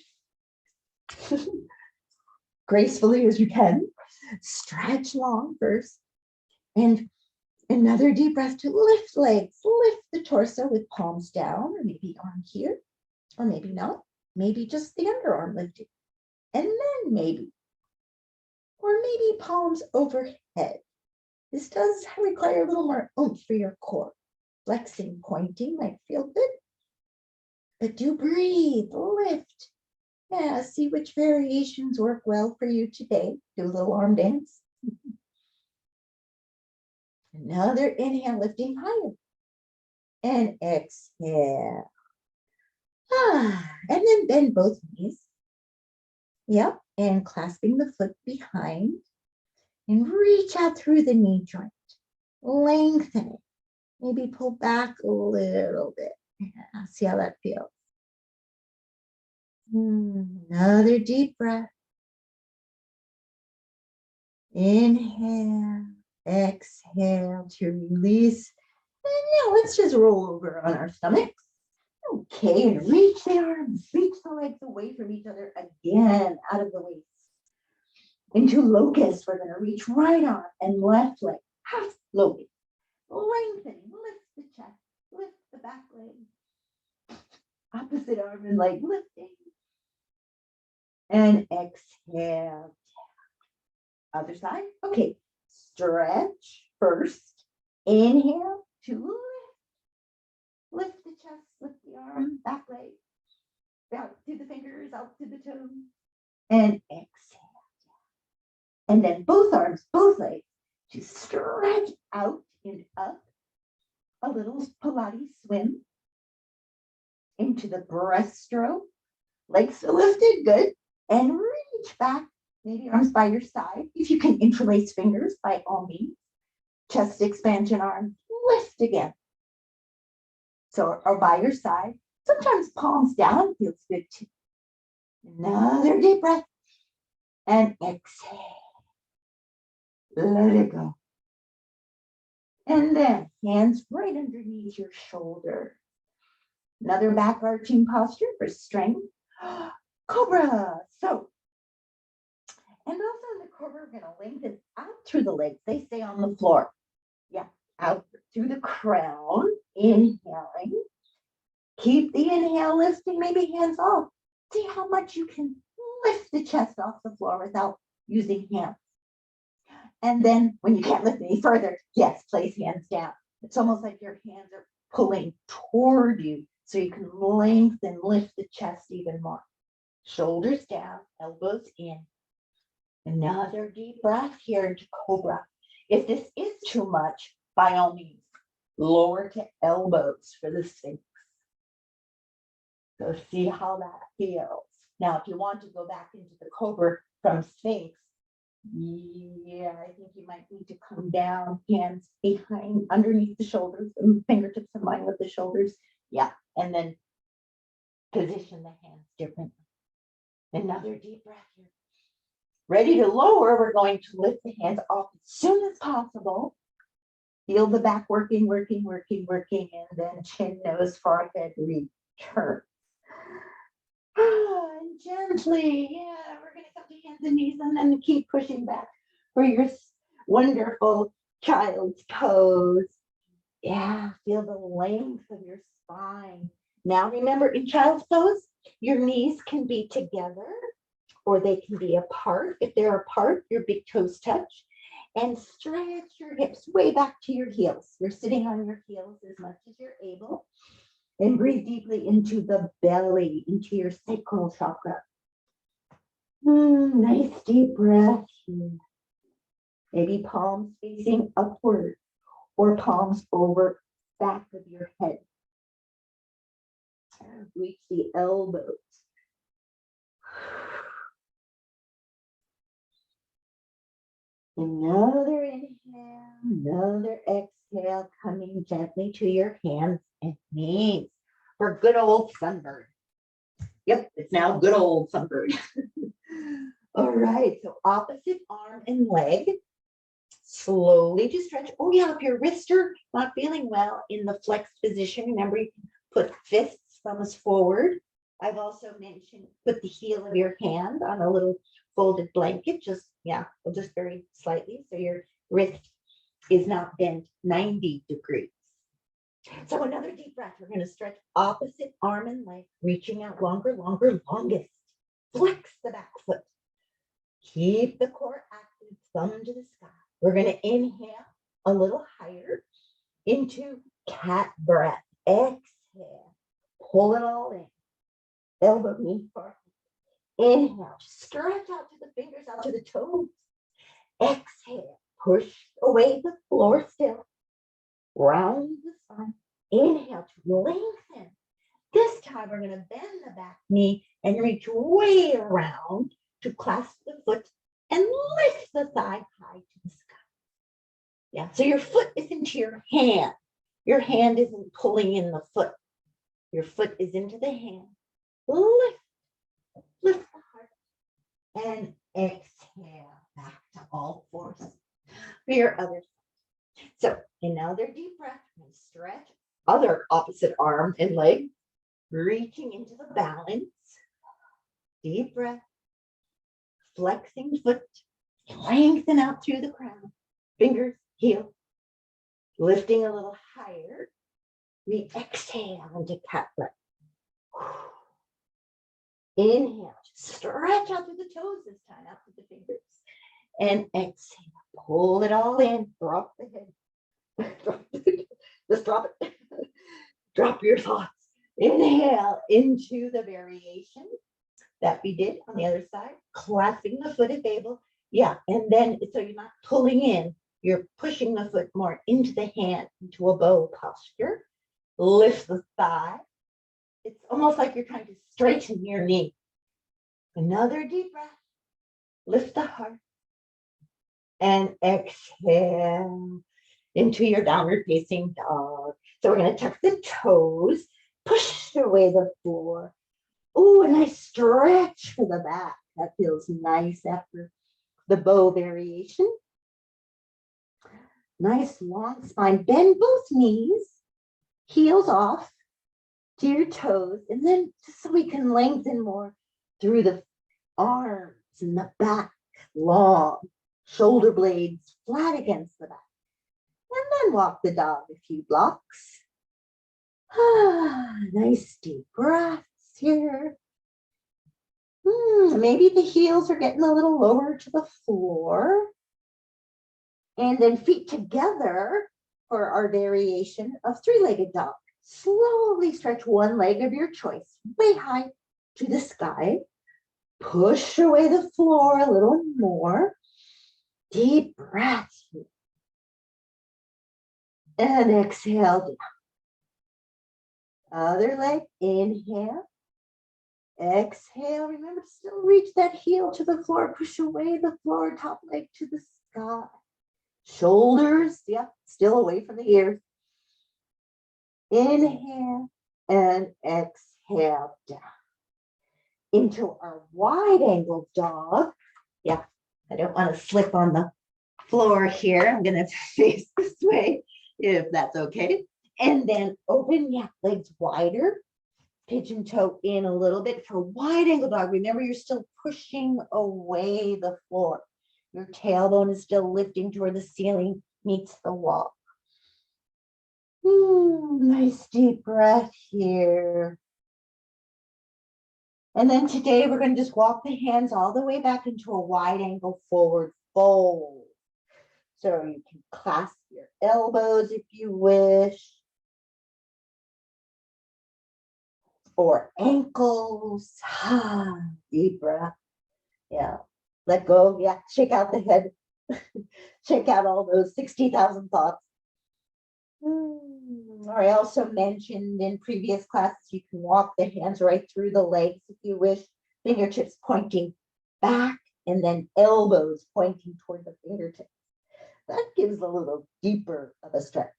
Speaker 1: Gracefully as you can. Stretch long first. And another deep breath to lift legs. Lift the torso with palms down, or maybe arm here, or maybe not. Maybe just the underarm lifted. And then maybe, or maybe palms overhead. This does require a little more oomph for your core. Flexing, pointing might feel good. But do breathe, lift. Yeah, see which variations work well for you today. Do a little arm dance. Another inhale, lifting higher. And exhale. And then bend both knees. Yep, and clasping the foot behind. And reach out through the knee joint. Lengthen it. Maybe pull back a little bit. Yeah, see how that feels. Another deep breath. Inhale, exhale to release. And now let's just roll over on our stomachs. Okay, and reach the arms, reach the legs away from each other again, out of the waist. Into locust, we're going to reach right arm and left leg, half locust. Lengthening, lift the chest, lift the back leg. Opposite arm and leg lifting. And exhale. Other side. Okay, stretch first. Inhale to lift. Lift the chest, lift the arm, back leg. Out through the fingers, out to the toes. And exhale. And then both arms, both legs, to stretch out and up. A little Pilates swim into the breaststroke. Legs lifted, good. And reach back, maybe arms by your side. If you can interlace fingers, by all means. Chest expansion arm, lift again. So, or by your side. Sometimes palms down feels good too. Another deep breath. And exhale. Let it go. And then hands right underneath your shoulder. Another back arching posture for strength. Cobra. So, and also in the cobra, we're going to lengthen out through the legs. They stay on the floor. Yeah, out through the crown. Inhaling. Keep the inhale lifting, maybe hands off. See how much you can lift the chest off the floor without using hands. And then when you can't lift any further, yes, place hands down. It's almost like your hands are pulling toward you so you can lengthen, lift the chest even more. Shoulders down, elbows in. Another deep breath here into cobra. If this is too much, by all means, lower to elbows for the sphinx. So see how that feels. Now, if you want to go back into the cobra from sphinx, yeah, I think you might need to come down, hands behind, underneath the shoulders, and fingertips in line with the shoulders. Yeah, and then position the hands differently. Another deep breath here. Ready to lower, we're going to lift the hands off as soon as possible. Feel the back working, and then chin, nose, forehead, return. And gently, yeah, we're going to come to hands and knees and then keep pushing back for your wonderful child's pose. Yeah, feel the length of your spine. Now remember, in child's pose, your knees can be together or they can be apart. If they're apart, your big toes touch. And stretch your hips way back to your heels. You're sitting on your heels as much as you're able. And breathe deeply into the belly, into your sacral chakra. Nice deep breath here. Maybe palms facing upward or palms over back of your head. Reach the elbows. Another inhale, another exhale, coming gently to your hands and knees for good old sunburn. Yep, it's now good old sunburn. All right, so opposite arm and leg. Slowly just stretch. Oh yeah, if your wrists are not feeling well in the flexed position, remember you can put fists, thumbs forward. I've also mentioned put the heel of your hand on a little folded blanket, just very slightly, so your wrist is not bent 90 degrees. So another deep breath. We're going to stretch opposite arm and leg, reaching out longer, longest. Flex the back foot. Keep the core active, thumb to the sky. We're going to inhale a little higher into cat breath. Exhale. Pull it all in. Elbow, knee, forehead. Inhale. Stretch out to the fingers, out to the toes. Exhale. Push away the floor still. Round the spine. Inhale to lengthen. This time we're going to bend the back knee and reach way around to clasp the foot and lift the thigh high to the sky. Yeah, so your foot is into your hand. Your hand isn't pulling in the foot. Your foot is into the hand. Lift the heart. And exhale back to all fours for your other side. So another deep breath and stretch. Other opposite arm and leg. Reaching into the balance. Deep breath. Flexing foot. Lengthen out through the crown. Fingers, heel. Lifting a little higher. We exhale into cat breath. Inhale. Stretch out through the toes this time, out through the fingers. And exhale. Pull it all in. Drop the head. Just drop it. Drop your thoughts. Inhale into the variation that we did on the other side. Clasping the foot if able. Yeah, and then so you're not pulling in. You're pushing the foot more into the hand, into a bow posture. Lift the thigh. It's almost like you're trying to straighten your knee. Another deep breath. Lift the heart. And exhale into your downward facing dog. So we're going to tuck the toes, push away the floor, Oh, a nice stretch for the back. That feels nice after the bow variation. Nice long spine. Bend both knees, heels off to your toes, and then just so we can lengthen more through the arms and the back, long, shoulder blades flat against the back. And then walk the dog a few blocks. Nice deep breaths here. Maybe the heels are getting a little lower to the floor. And then feet together for our variation of three-legged dog. Slowly stretch one leg of your choice way high to the sky. Push away the floor a little more. Deep breath. And exhale down. Other leg, inhale. Exhale. Remember to still reach that heel to the floor. Push away the floor, top leg to the sky. Shoulders, still away from the ears. Inhale and exhale down. Into our wide angle dog. Yeah, I don't want to slip on the floor here. I'm going to face this way if that's okay. And then open, legs wider. Pigeon toe in a little bit for wide angle dog. Remember, you're still pushing away the floor. Your tailbone is still lifting toward the ceiling, meets the wall. Nice deep breath here. And then today we're going to just walk the hands all the way back into a wide angle forward fold. So you can clasp your elbows if you wish. Or ankles. Deep breath. Yeah. Let go. Yeah. Shake out the head. Shake out all those 60,000 thoughts. I also mentioned in previous classes, you can walk the hands right through the legs if you wish. Fingertips pointing back and then elbows pointing toward the fingertips. That gives a little deeper of a stretch.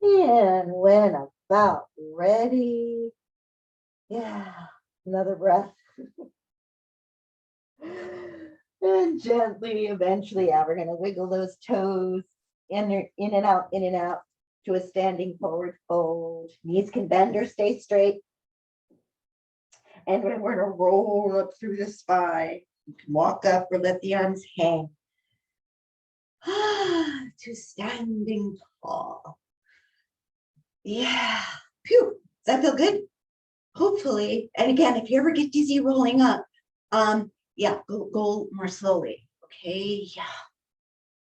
Speaker 1: And when about ready, another breath. And gently, eventually, we're going to wiggle those toes in and out to a standing forward fold. Knees can bend or stay straight. And we're going to roll up through the spine. You can walk up or let the arms hang. To standing tall. Yeah. Phew. Does that feel good? Hopefully. And again, if you ever get dizzy rolling up, go more slowly. Okay. Yeah.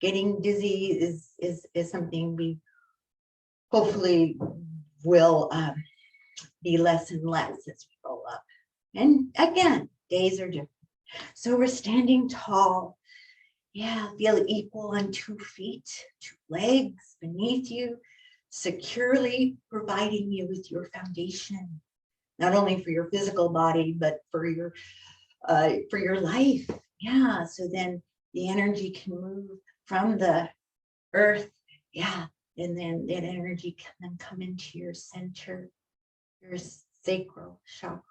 Speaker 1: Getting dizzy is something we hopefully will be less and less as we roll up. And again, days are different. So we're standing tall. Yeah, feel equal on 2 feet, 2 legs beneath you, securely providing you with your foundation, not only for your physical body, but for your life. Yeah, so then the energy can move from the earth. Yeah, and then that energy can then come into your center, your sacral chakra.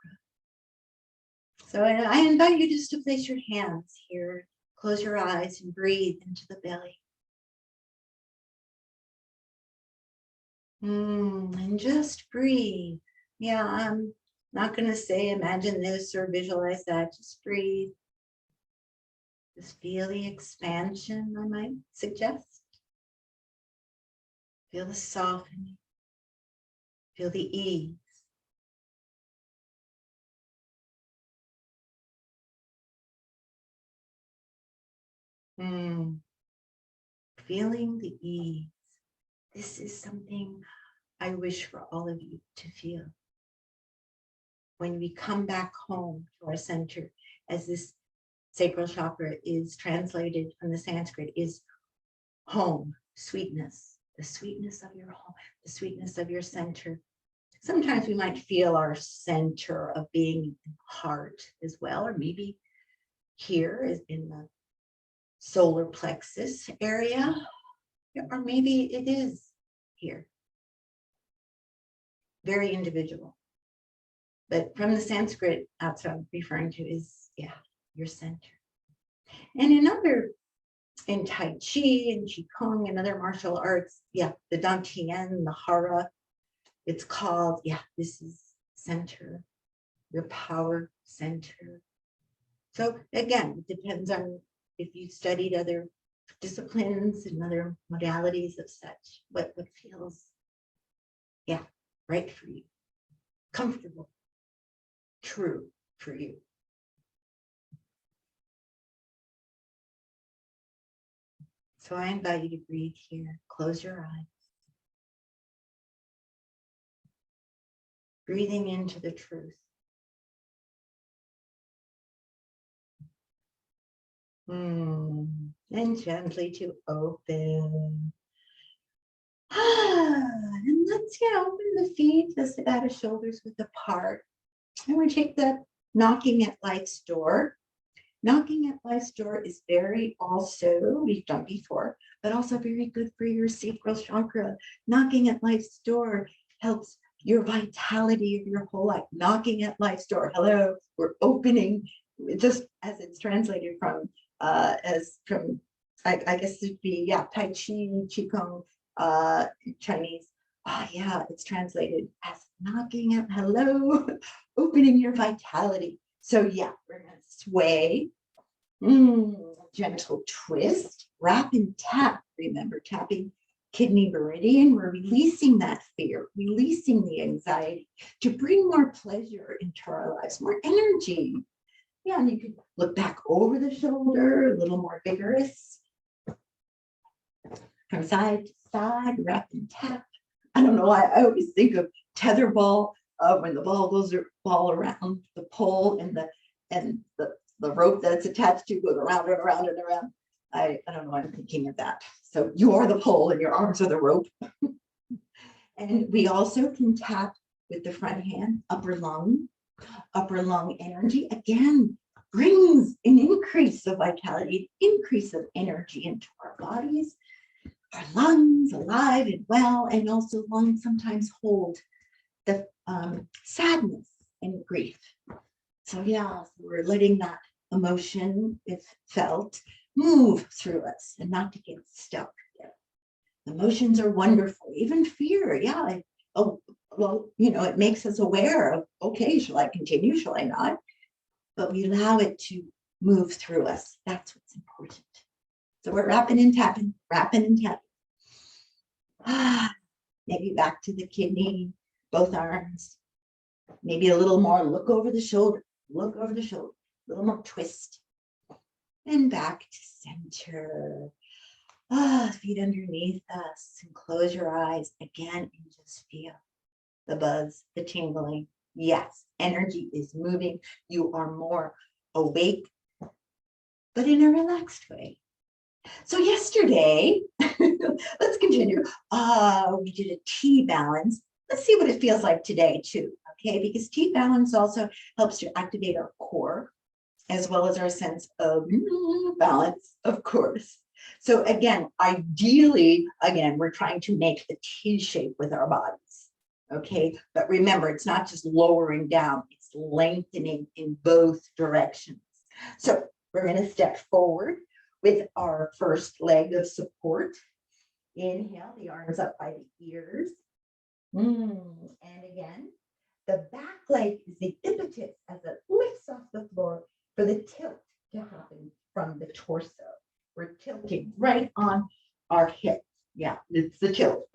Speaker 1: So I invite you just to place your hands here. Close your eyes and breathe into the belly. And just breathe. Yeah, I'm not going to say imagine this or visualize that. Just breathe. Just feel the expansion, I might suggest. Feel the softening. Feel the ease. Feeling the ease. This is something I wish for all of you to feel. When we come back home to our center, as this sacral chakra is translated from the Sanskrit, is home, sweetness, the sweetness of your home, the sweetness of your center. Sometimes we might feel our center of being in the heart as well, or maybe here is in the solar plexus area, or maybe it is here. very individual. But from the Sanskrit, that's what I'm referring to is, yeah, your center. And in Tai Chi and Qigong and other martial arts, yeah, the Dantian, the Hara, it's called, yeah, this is center, your power center. So again, it depends on if you studied other disciplines and other modalities of such, what feels, yeah, right for you, comfortable, true for you. So I invite you to breathe here. Close your eyes. Breathing into the truth. And gently to open. And let's open the feet just about as shoulders width apart. And we take the knocking at life's door. Knocking at life's door is very also, we've done before, but also very good for your sacral chakra. Knocking at life's door helps your vitality of your whole life. Knocking at life's door. Hello, we're opening, just as it's translated from, I guess it'd be, yeah, Tai Chi, Qigong, Chinese. Yeah, it's translated as knocking at, hello, opening your vitality. So yeah, we're gonna sway, gentle twist, wrap and tap. Remember, tapping kidney meridian, we're releasing that fear, releasing the anxiety to bring more pleasure into our lives, more energy. Yeah, and you can look back over the shoulder, a little more vigorous. From side to side, wrap and tap. I don't know, I always think of tetherball, when the ball goes all around the pole and the rope that it's attached to goes around and around and around. I don't know, I'm thinking of that. So you are the pole and your arms are the rope. And we also can tap with the front hand, upper lung energy. Again, brings an increase of vitality, increase of energy into our bodies, our lungs alive and well, and also lungs sometimes hold the sadness and grief. So yeah, we're letting that emotion, if felt, move through us and not to get stuck there. Emotions are wonderful, even fear. Yeah, oh, well, it makes us aware of, okay, shall I continue? Shall I not? But we allow it to move through us. That's what's important. So we're wrapping and tapping, wrapping and tapping. Maybe back to the kidney, both arms. Maybe a little more, look over the shoulder, a little more twist. And back to center. Feet underneath us, and close your eyes again and just feel the buzz, the tingling. Yes, energy is moving. You are more awake, but in a relaxed way. So yesterday, let's continue. We did a T balance. Let's see what it feels like today too, okay? Because T balance also helps to activate our core, as well as our sense of balance, of course. So again, ideally, we're trying to make the T shape with our bodies, okay? But remember, it's not just lowering down, it's lengthening in both directions. So we're gonna step forward with our first leg of support. Inhale, the arms up by the ears. And again, the back leg is the impetus as it lifts off the floor for the tilt to happen from the torso. We're tilting right on our hip. Yeah, it's the tilt.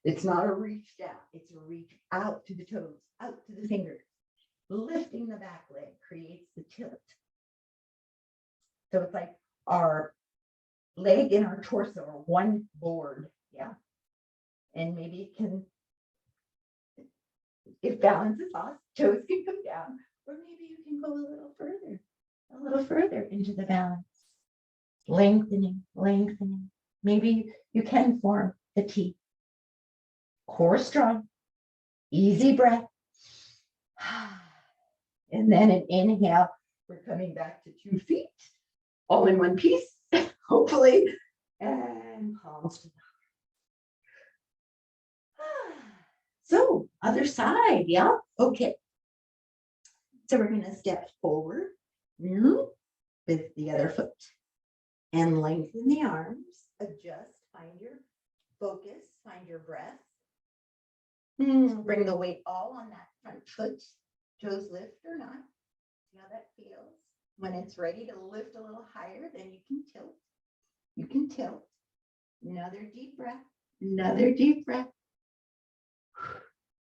Speaker 1: It's not a reach down, it's a reach out to the toes, out to the fingers. Lifting the back leg creates the tilt. So it's like our leg and our torso are one board. Yeah. And maybe it balances off, toes can come down, or maybe you can go a little further into the balance. Lengthening. Maybe you can form the T. Core strong, easy breath. And then an inhale, we're coming back to 2 feet, all in one piece, hopefully, and palms to the heart. So other side, yeah, okay. So we're going to step forward with the other foot and lengthen the arms, adjust, find your focus, find your breath. Bring the weight all on that front foot, toes lift or not. See how that feels. When it's ready to lift a little higher, then you can tilt. You can tilt. Another deep breath, another deep breath.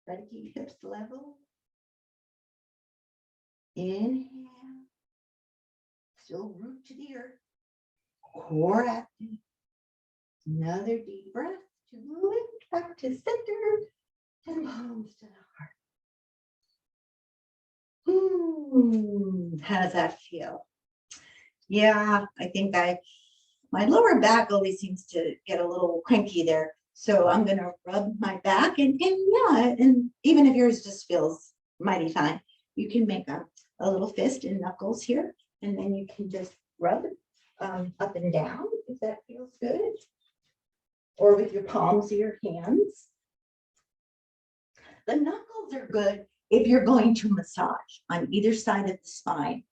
Speaker 1: Try to keep hips level. Inhale. Still root to the earth. Core active. Another deep breath to lift back to center and palms to the heart. How does that feel? Yeah, I think my lower back always seems to get a little cranky there. So I'm going to rub my back and yeah, and even if yours just feels mighty fine, you can make a little fist and knuckles here, and then you can just rub it up and down if that feels good, or with your palms of your hands. The knuckles are good if you're going to massage on either side of the spine.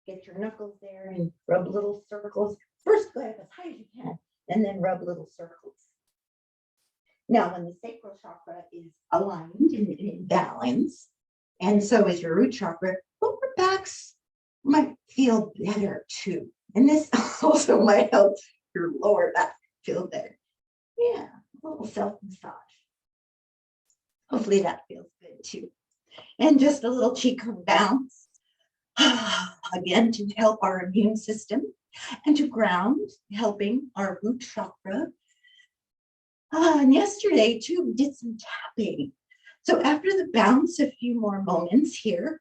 Speaker 1: Get your knuckles there and rub little circles. First, go ahead as high as you can, and then rub little circles. Now, when the sacral chakra is aligned and in balance, and so is your root chakra, lower backs might feel better too. And this also might help your lower back feel better. Yeah, a little self-massage. Hopefully that feels good too. And just a little qigong bounce. Again, to help our immune system and to ground, helping our root chakra. And yesterday too, we did some tapping. So after the bounce, a few more moments here.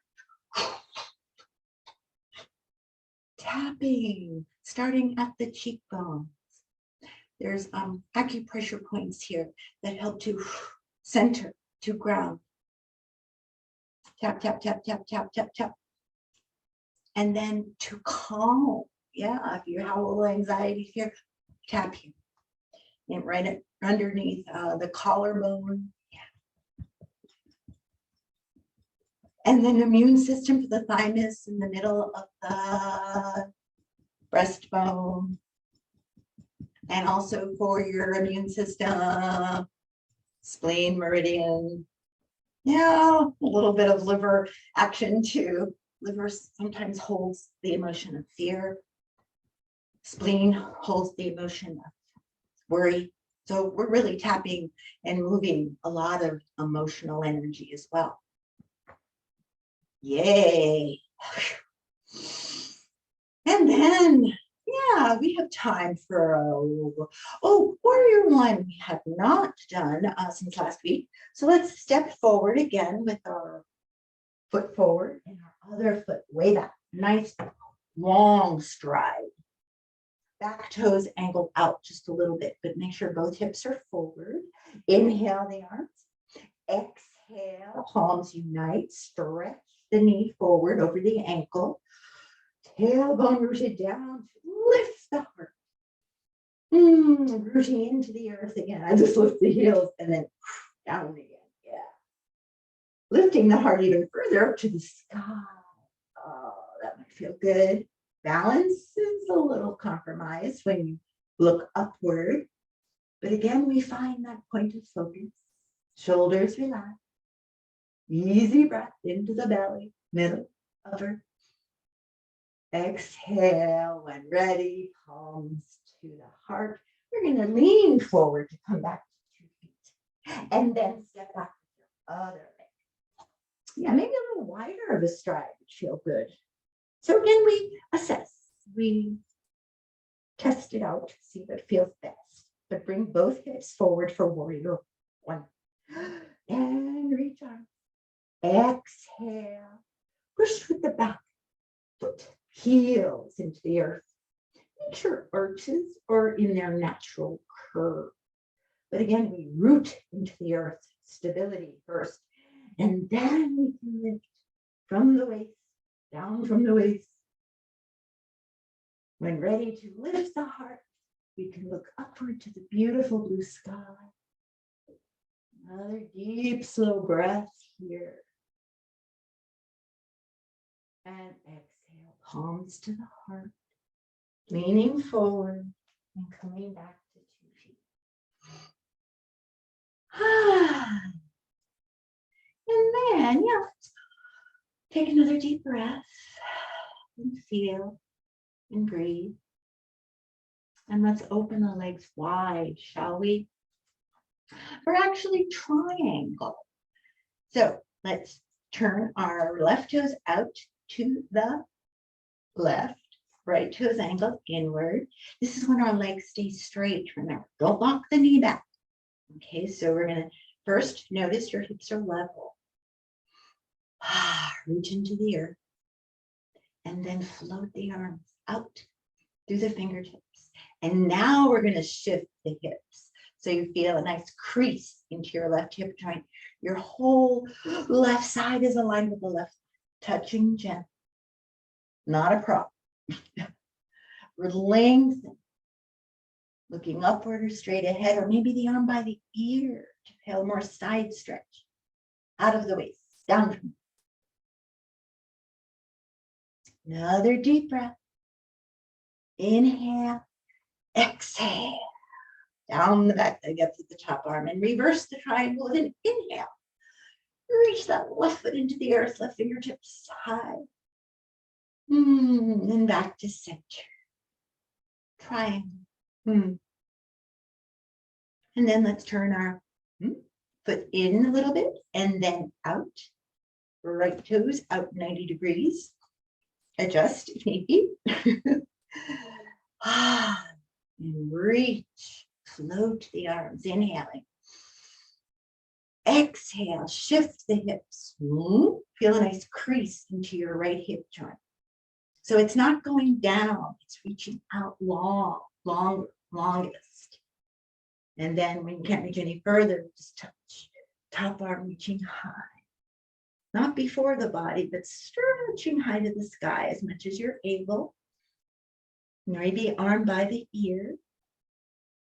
Speaker 1: Tapping, starting at the cheekbones. There's acupressure points here that help to center, to ground. Tap, tap, tap, tap, tap, tap, tap. And then to calm. Yeah, if you have a little anxiety here, tap here. And right underneath the collarbone. Yeah. And then immune system for the thymus in the middle of the breastbone. And also for your immune system, spleen, meridian. Yeah, a little bit of liver action too. Liver sometimes holds the emotion of fear. Spleen holds the emotion of worry. So we're really tapping and moving a lot of emotional energy as well. Yay. And then, yeah, we have time for, warrior one we have not done since last week. So let's step forward again with our foot forward and our other foot way back. Nice long stride. Back toes angled out just a little bit, but make sure both hips are forward. Inhale the arms. Exhale, palms unite. Stretch the knee forward over the ankle. Tailbone rooted down. Lift the heart. Rooting into the earth again. I just lift the heels and then down again. Yeah. Lifting the heart even further up to the sky. Oh, that might feel good. Balance is a little compromised when you look upward. But again, we find that point of focus. Shoulders relax. Easy breath into the belly, middle, upper. Exhale when ready, palms to the heart. We're going to lean forward to come back to 2 feet. And then step back with your other leg. Yeah, maybe a little wider of a stride would feel good. So again, we assess, we test it out, see what feels best, but bring both hips forward for warrior one. And reach arms. Exhale, push with the back foot, heels into the earth. Make sure arches are in their natural curve. But again, we root into the earth, stability first, and then we can lift from the waist. Down from the waist. When ready to lift the heart, we can look upward to the beautiful blue sky. Another deep, slow breath here. And exhale, palms to the heart, leaning forward and coming back to 2 feet. And then, yeah, let's take another deep breath and feel and breathe. And let's open the legs wide, shall we? We're actually triangle. So let's turn our left toes out to the left, right toes angled inward. This is when our legs stay straight. Remember, don't lock the knee back. Okay, so we're going to first notice your hips are level. Reach into the earth and then float the arms out through the fingertips. And now we're going to shift the hips. So you feel a nice crease into your left hip joint. Your whole left side is aligned with the left, touching gently. Not a problem. We're lengthening, looking upward or straight ahead, or maybe the arm by the ear to feel more side stretch. Out of the waist, down from. Another deep breath. Inhale, exhale. Down the back leg up to the top arm and reverse the triangle with an inhale. Reach that left foot into the earth, left fingertips high. And back to center. Triangle. And then let's turn our foot in a little bit and then out. Right toes out 90 degrees. Adjust if need be. And reach. Float the arms, inhaling. Exhale, shift the hips. Feel a nice crease into your right hip joint. So it's not going down, it's reaching out longest. And then when you can't reach any further, just touch. Top arm reaching high. Not before the body, but stretching high to the sky as much as you're able. Maybe arm by the ear.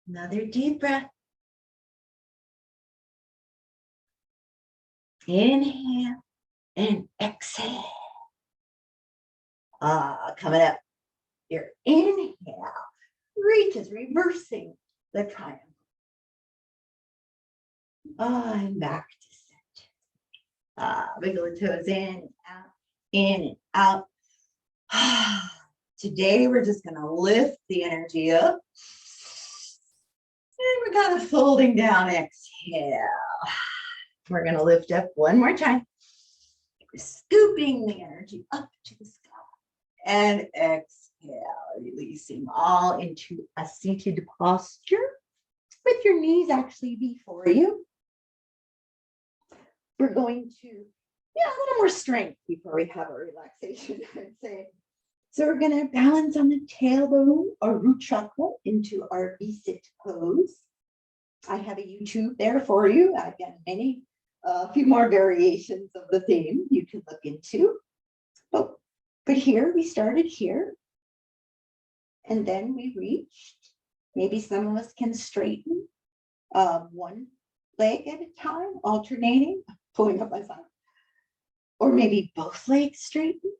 Speaker 1: Another deep breath. Inhale and exhale. Coming up. Your inhale reaches, reversing the triangle. And back to center. Wiggle the toes in and out. Today we're just going to lift the energy up. And we're kind of folding down, exhale. We're going to lift up one more time. We're scooping the energy up to the sky. And exhale, releasing all into a seated posture with your knees actually before you. We're going to, a little more strength before we have our relaxation, I'd say. So we're going to balance on the tailbone or root chakra into our V-sit pose. I have a YouTube there for you. I've got a few more variations of the theme you can look into. But here, we started here. And then we reached. Maybe some of us can straighten one leg at a time, alternating, pulling up my side. Or maybe both legs straighten.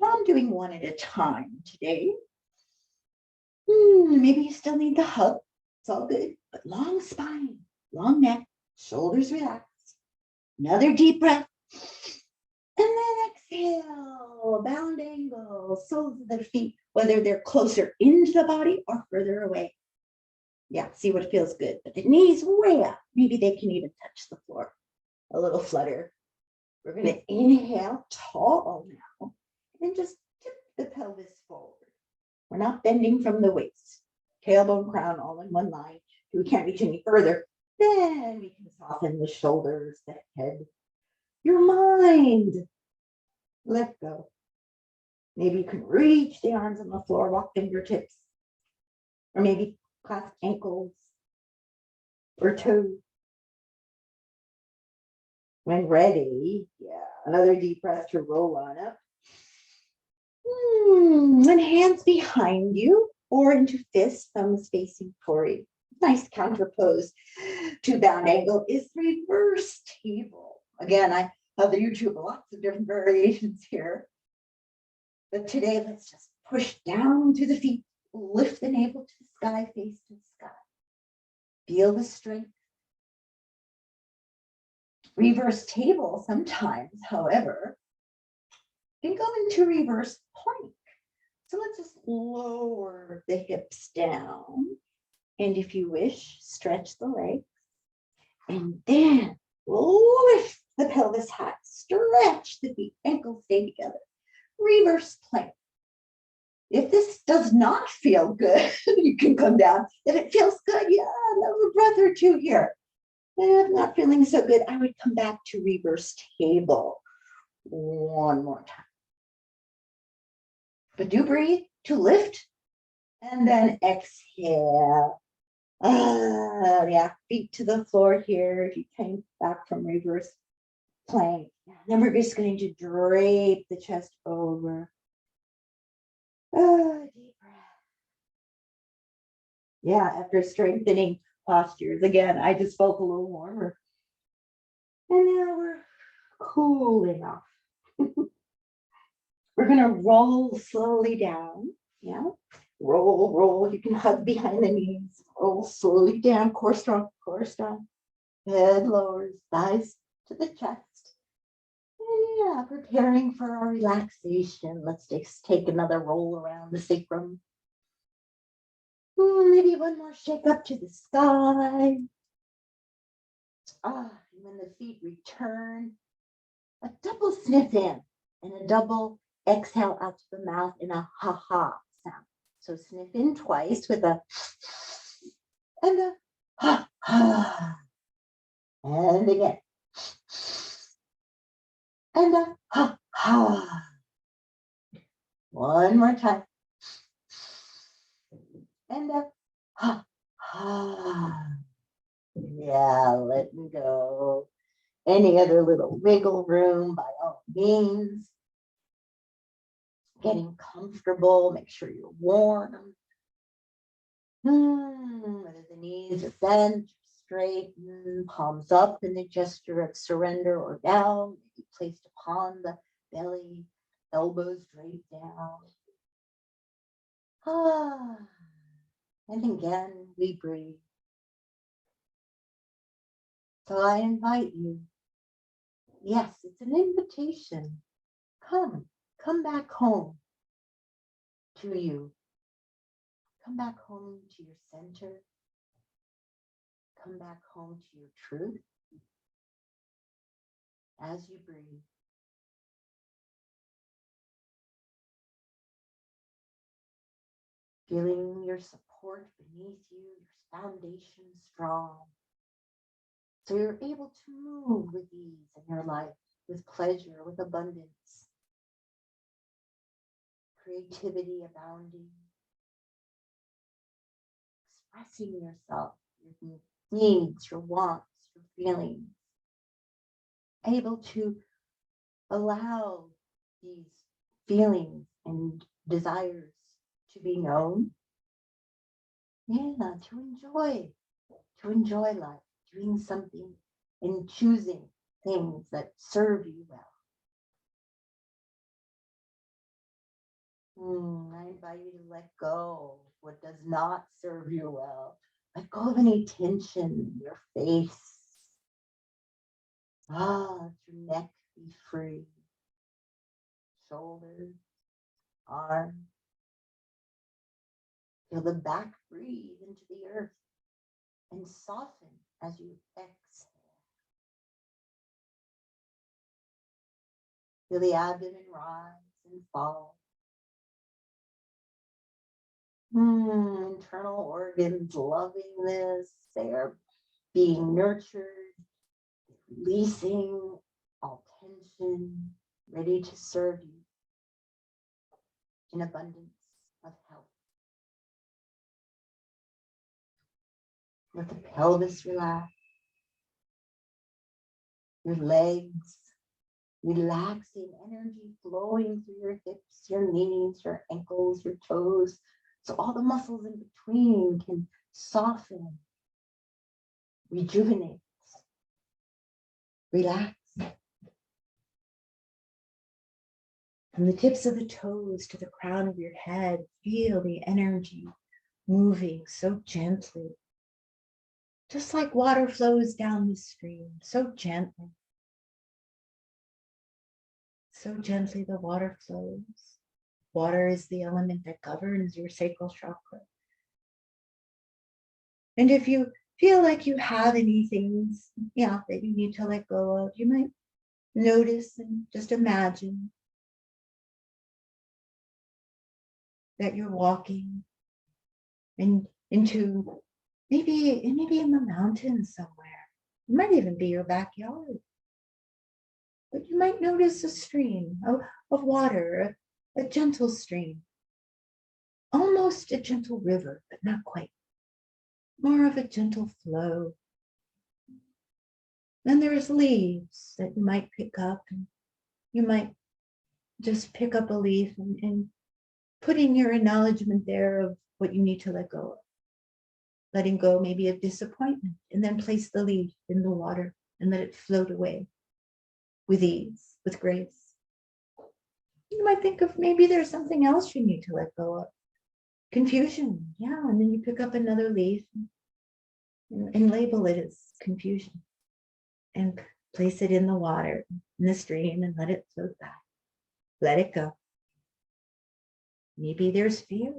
Speaker 1: I'm doing one at a time today. Maybe you still need the hug. It's all good. But long spine, long neck, shoulders relaxed. Another deep breath. And then exhale, bound angle, soles of the feet, whether they're closer into the body or further away. Yeah, see what feels good. But the knees way up. Maybe they can even touch the floor. A little flutter. We're going to inhale tall now. And just tip the pelvis forward. We're not bending from the waist. Tailbone, crown, all in one line. If we can't reach any further, then we can soften the shoulders, the head, your mind. Let go. Maybe you can reach the arms on the floor, walk fingertips, or maybe clasp ankles or toes. When ready, another deep breath to roll on up. And hands behind you or into fists, thumbs facing forward. nice counterpose to bound angle is reverse table. Again, I have the YouTube lots of different variations here. But today, let's just push down to the feet, lift the navel to the sky, face to the sky. Feel the strength. Reverse table sometimes, however, can go into reverse plank. So let's just lower the hips down. And if you wish, stretch the legs. And then lift the pelvis high, stretch the feet, ankles stay together. Reverse plank. If this does not feel good, you can come down. If it feels good, yeah, another breath or two here. If not feeling so good, I would come back to reverse table one more time. But do breathe to lift and then exhale. Yeah, feet to the floor here if you came back from reverse plank. Then we're just going to drape the chest over. Deep breath. Yeah, after strengthening postures. Again, I just felt a little warmer. And now we're cooling off. We're going to roll slowly down. Yeah. Roll, roll. You can hug behind the knees. Roll slowly down. Core strong, core strong. Head lowers, thighs to the chest. And yeah, preparing for our relaxation. Let's just take another roll around the sacrum. Maybe one more shake up to the sky. And when the feet return, a double sniff in and a double exhale out to the mouth in a ha-ha sound. So sniff in twice with a and a ha-ha. And again. And a ha-ha. One more time. And a ha-ha. Yeah, letting go. Any other little wiggle room, by all means. Getting comfortable, make sure you're warm. Whether the knees are bent, straight, palms up in the gesture of surrender or down, maybe placed upon the belly, elbows draped down. And again, we breathe. So I invite you. Yes, it's an invitation. Come back home to you. Come back home to your center. Come back home to your truth. As you breathe. Feeling your support beneath you, your foundation strong. So you're able to move with ease in your life, with pleasure, with abundance. Creativity abounding. Expressing yourself, your needs, your wants, your feelings. Able to allow these feelings and desires to be known. Yeah, to enjoy life, doing something and choosing things that serve you well. I invite you to let go of what does not serve you well. Let go of any tension in your face. Let your neck be free. Shoulders, arms. Feel the back breathe into the earth and soften as you exhale. Feel the abdomen rise and fall. Internal organs loving this. They are being nurtured, releasing all tension, ready to serve you in abundance of health. Let the pelvis relax, your legs, relaxing energy flowing through your hips, your knees, your ankles, your toes. So all the muscles in between can soften rejuvenates, relax. From the tips of the toes to the crown of your head, feel the energy moving so gently, just like water flows down the stream, so gently. So gently the water flows. Water is the element that governs your sacral chakra. And if you feel like you have any things, that you need to let go of, you might notice and just imagine that you're walking into maybe in the mountains somewhere. It might even be your backyard. But you might notice a stream of water, a gentle stream, almost a gentle river, but not quite. More of a gentle flow. Then there's leaves that you might pick up, and you might just pick up a leaf and putting your acknowledgement there of what you need to let go of. Letting go maybe of disappointment, and then place the leaf in the water and let it float away with ease, with grace. You might think of maybe there's something else you need to let go of. Confusion, and then you pick up another leaf and label it as confusion and place it in the water, in the stream, and let it float back. Let it go. Maybe there's fear,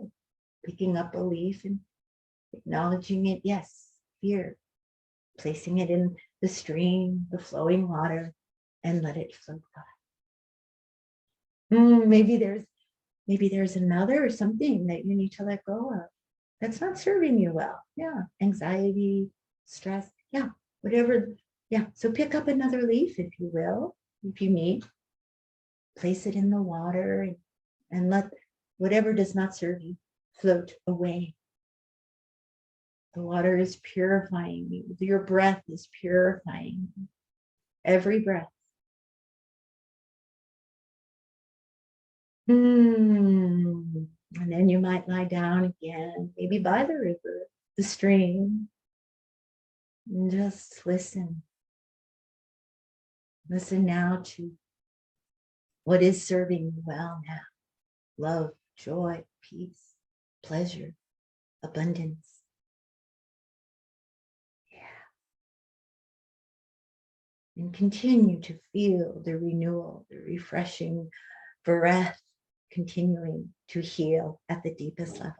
Speaker 1: picking up a leaf and acknowledging it, yes, fear, placing it in the stream, the flowing water, and let it float by. Maybe there's another or something that you need to let go of that's not serving you well. Anxiety, stress, whatever. So pick up another leaf, if you will, if you need. Place it in the water and let whatever does not serve you float away. The water is purifying you. Your breath is purifying you. Every breath. And then you might lie down again, maybe by the river, the stream, and just listen. Listen now to what is serving you well now. Love, joy, peace, pleasure, abundance. And continue to feel the renewal, the refreshing breath continuing to heal at the deepest level.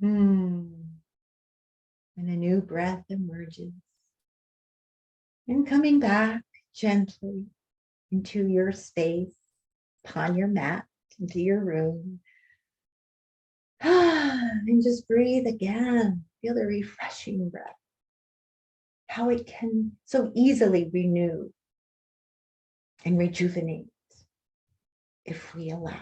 Speaker 1: And a new breath emerges. And coming back gently into your space, upon your mat, into your room. And just breathe again. Feel the refreshing breath. How it can so easily renew and rejuvenate if we allow it.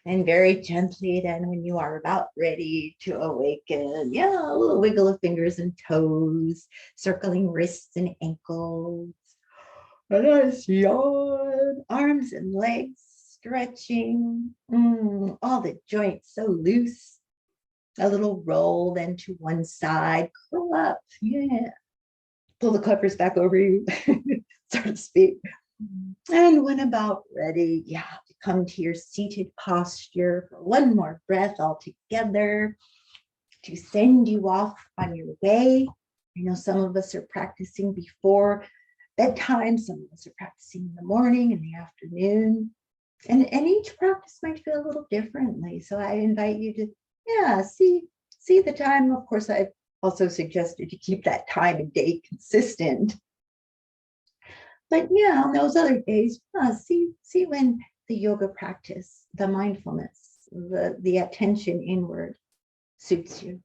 Speaker 1: And very gently then, when you are about ready to awaken, a little wiggle of fingers and toes, circling wrists and ankles. A nice yawn, arms and legs stretching, all the joints so loose. A little roll then to one side, curl up, pull the covers back over you, so to speak. And when about ready, to come to your seated posture for one more breath all together to send you off on your way. I know some of us are practicing before bedtime, some of us are practicing in the morning and the afternoon. And each practice might feel a little differently. So I invite you to, see the time. Of course, I've also suggested to keep that time and day consistent. But on those other days, see when the yoga practice, the mindfulness, the attention inward suits you.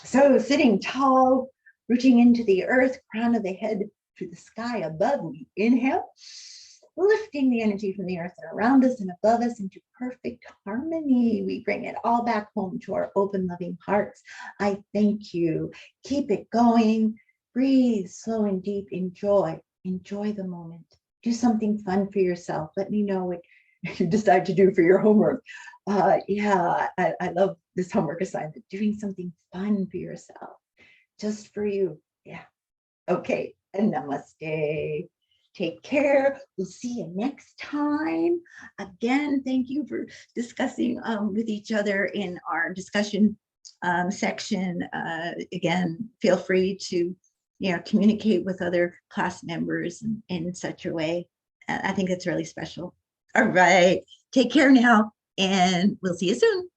Speaker 1: So sitting tall, rooting into the earth, crown of the head to the sky above, we inhale. lifting the energy from the earth and around us and above us into perfect harmony. We bring it all back home to our open, loving hearts. I thank you. Keep it going. Breathe slow and deep. Enjoy the moment. Do something fun for yourself. Let me know what you decide to do for your homework. Yeah, I love this homework assignment, doing something fun for yourself, just for you. Yeah. Okay. And namaste. Take care. We'll see you next time. Again, thank you for discussing with each other in our discussion section. Again, feel free to communicate with other class members in such a way. I think it's really special. All right. Take care now, and we'll see you soon.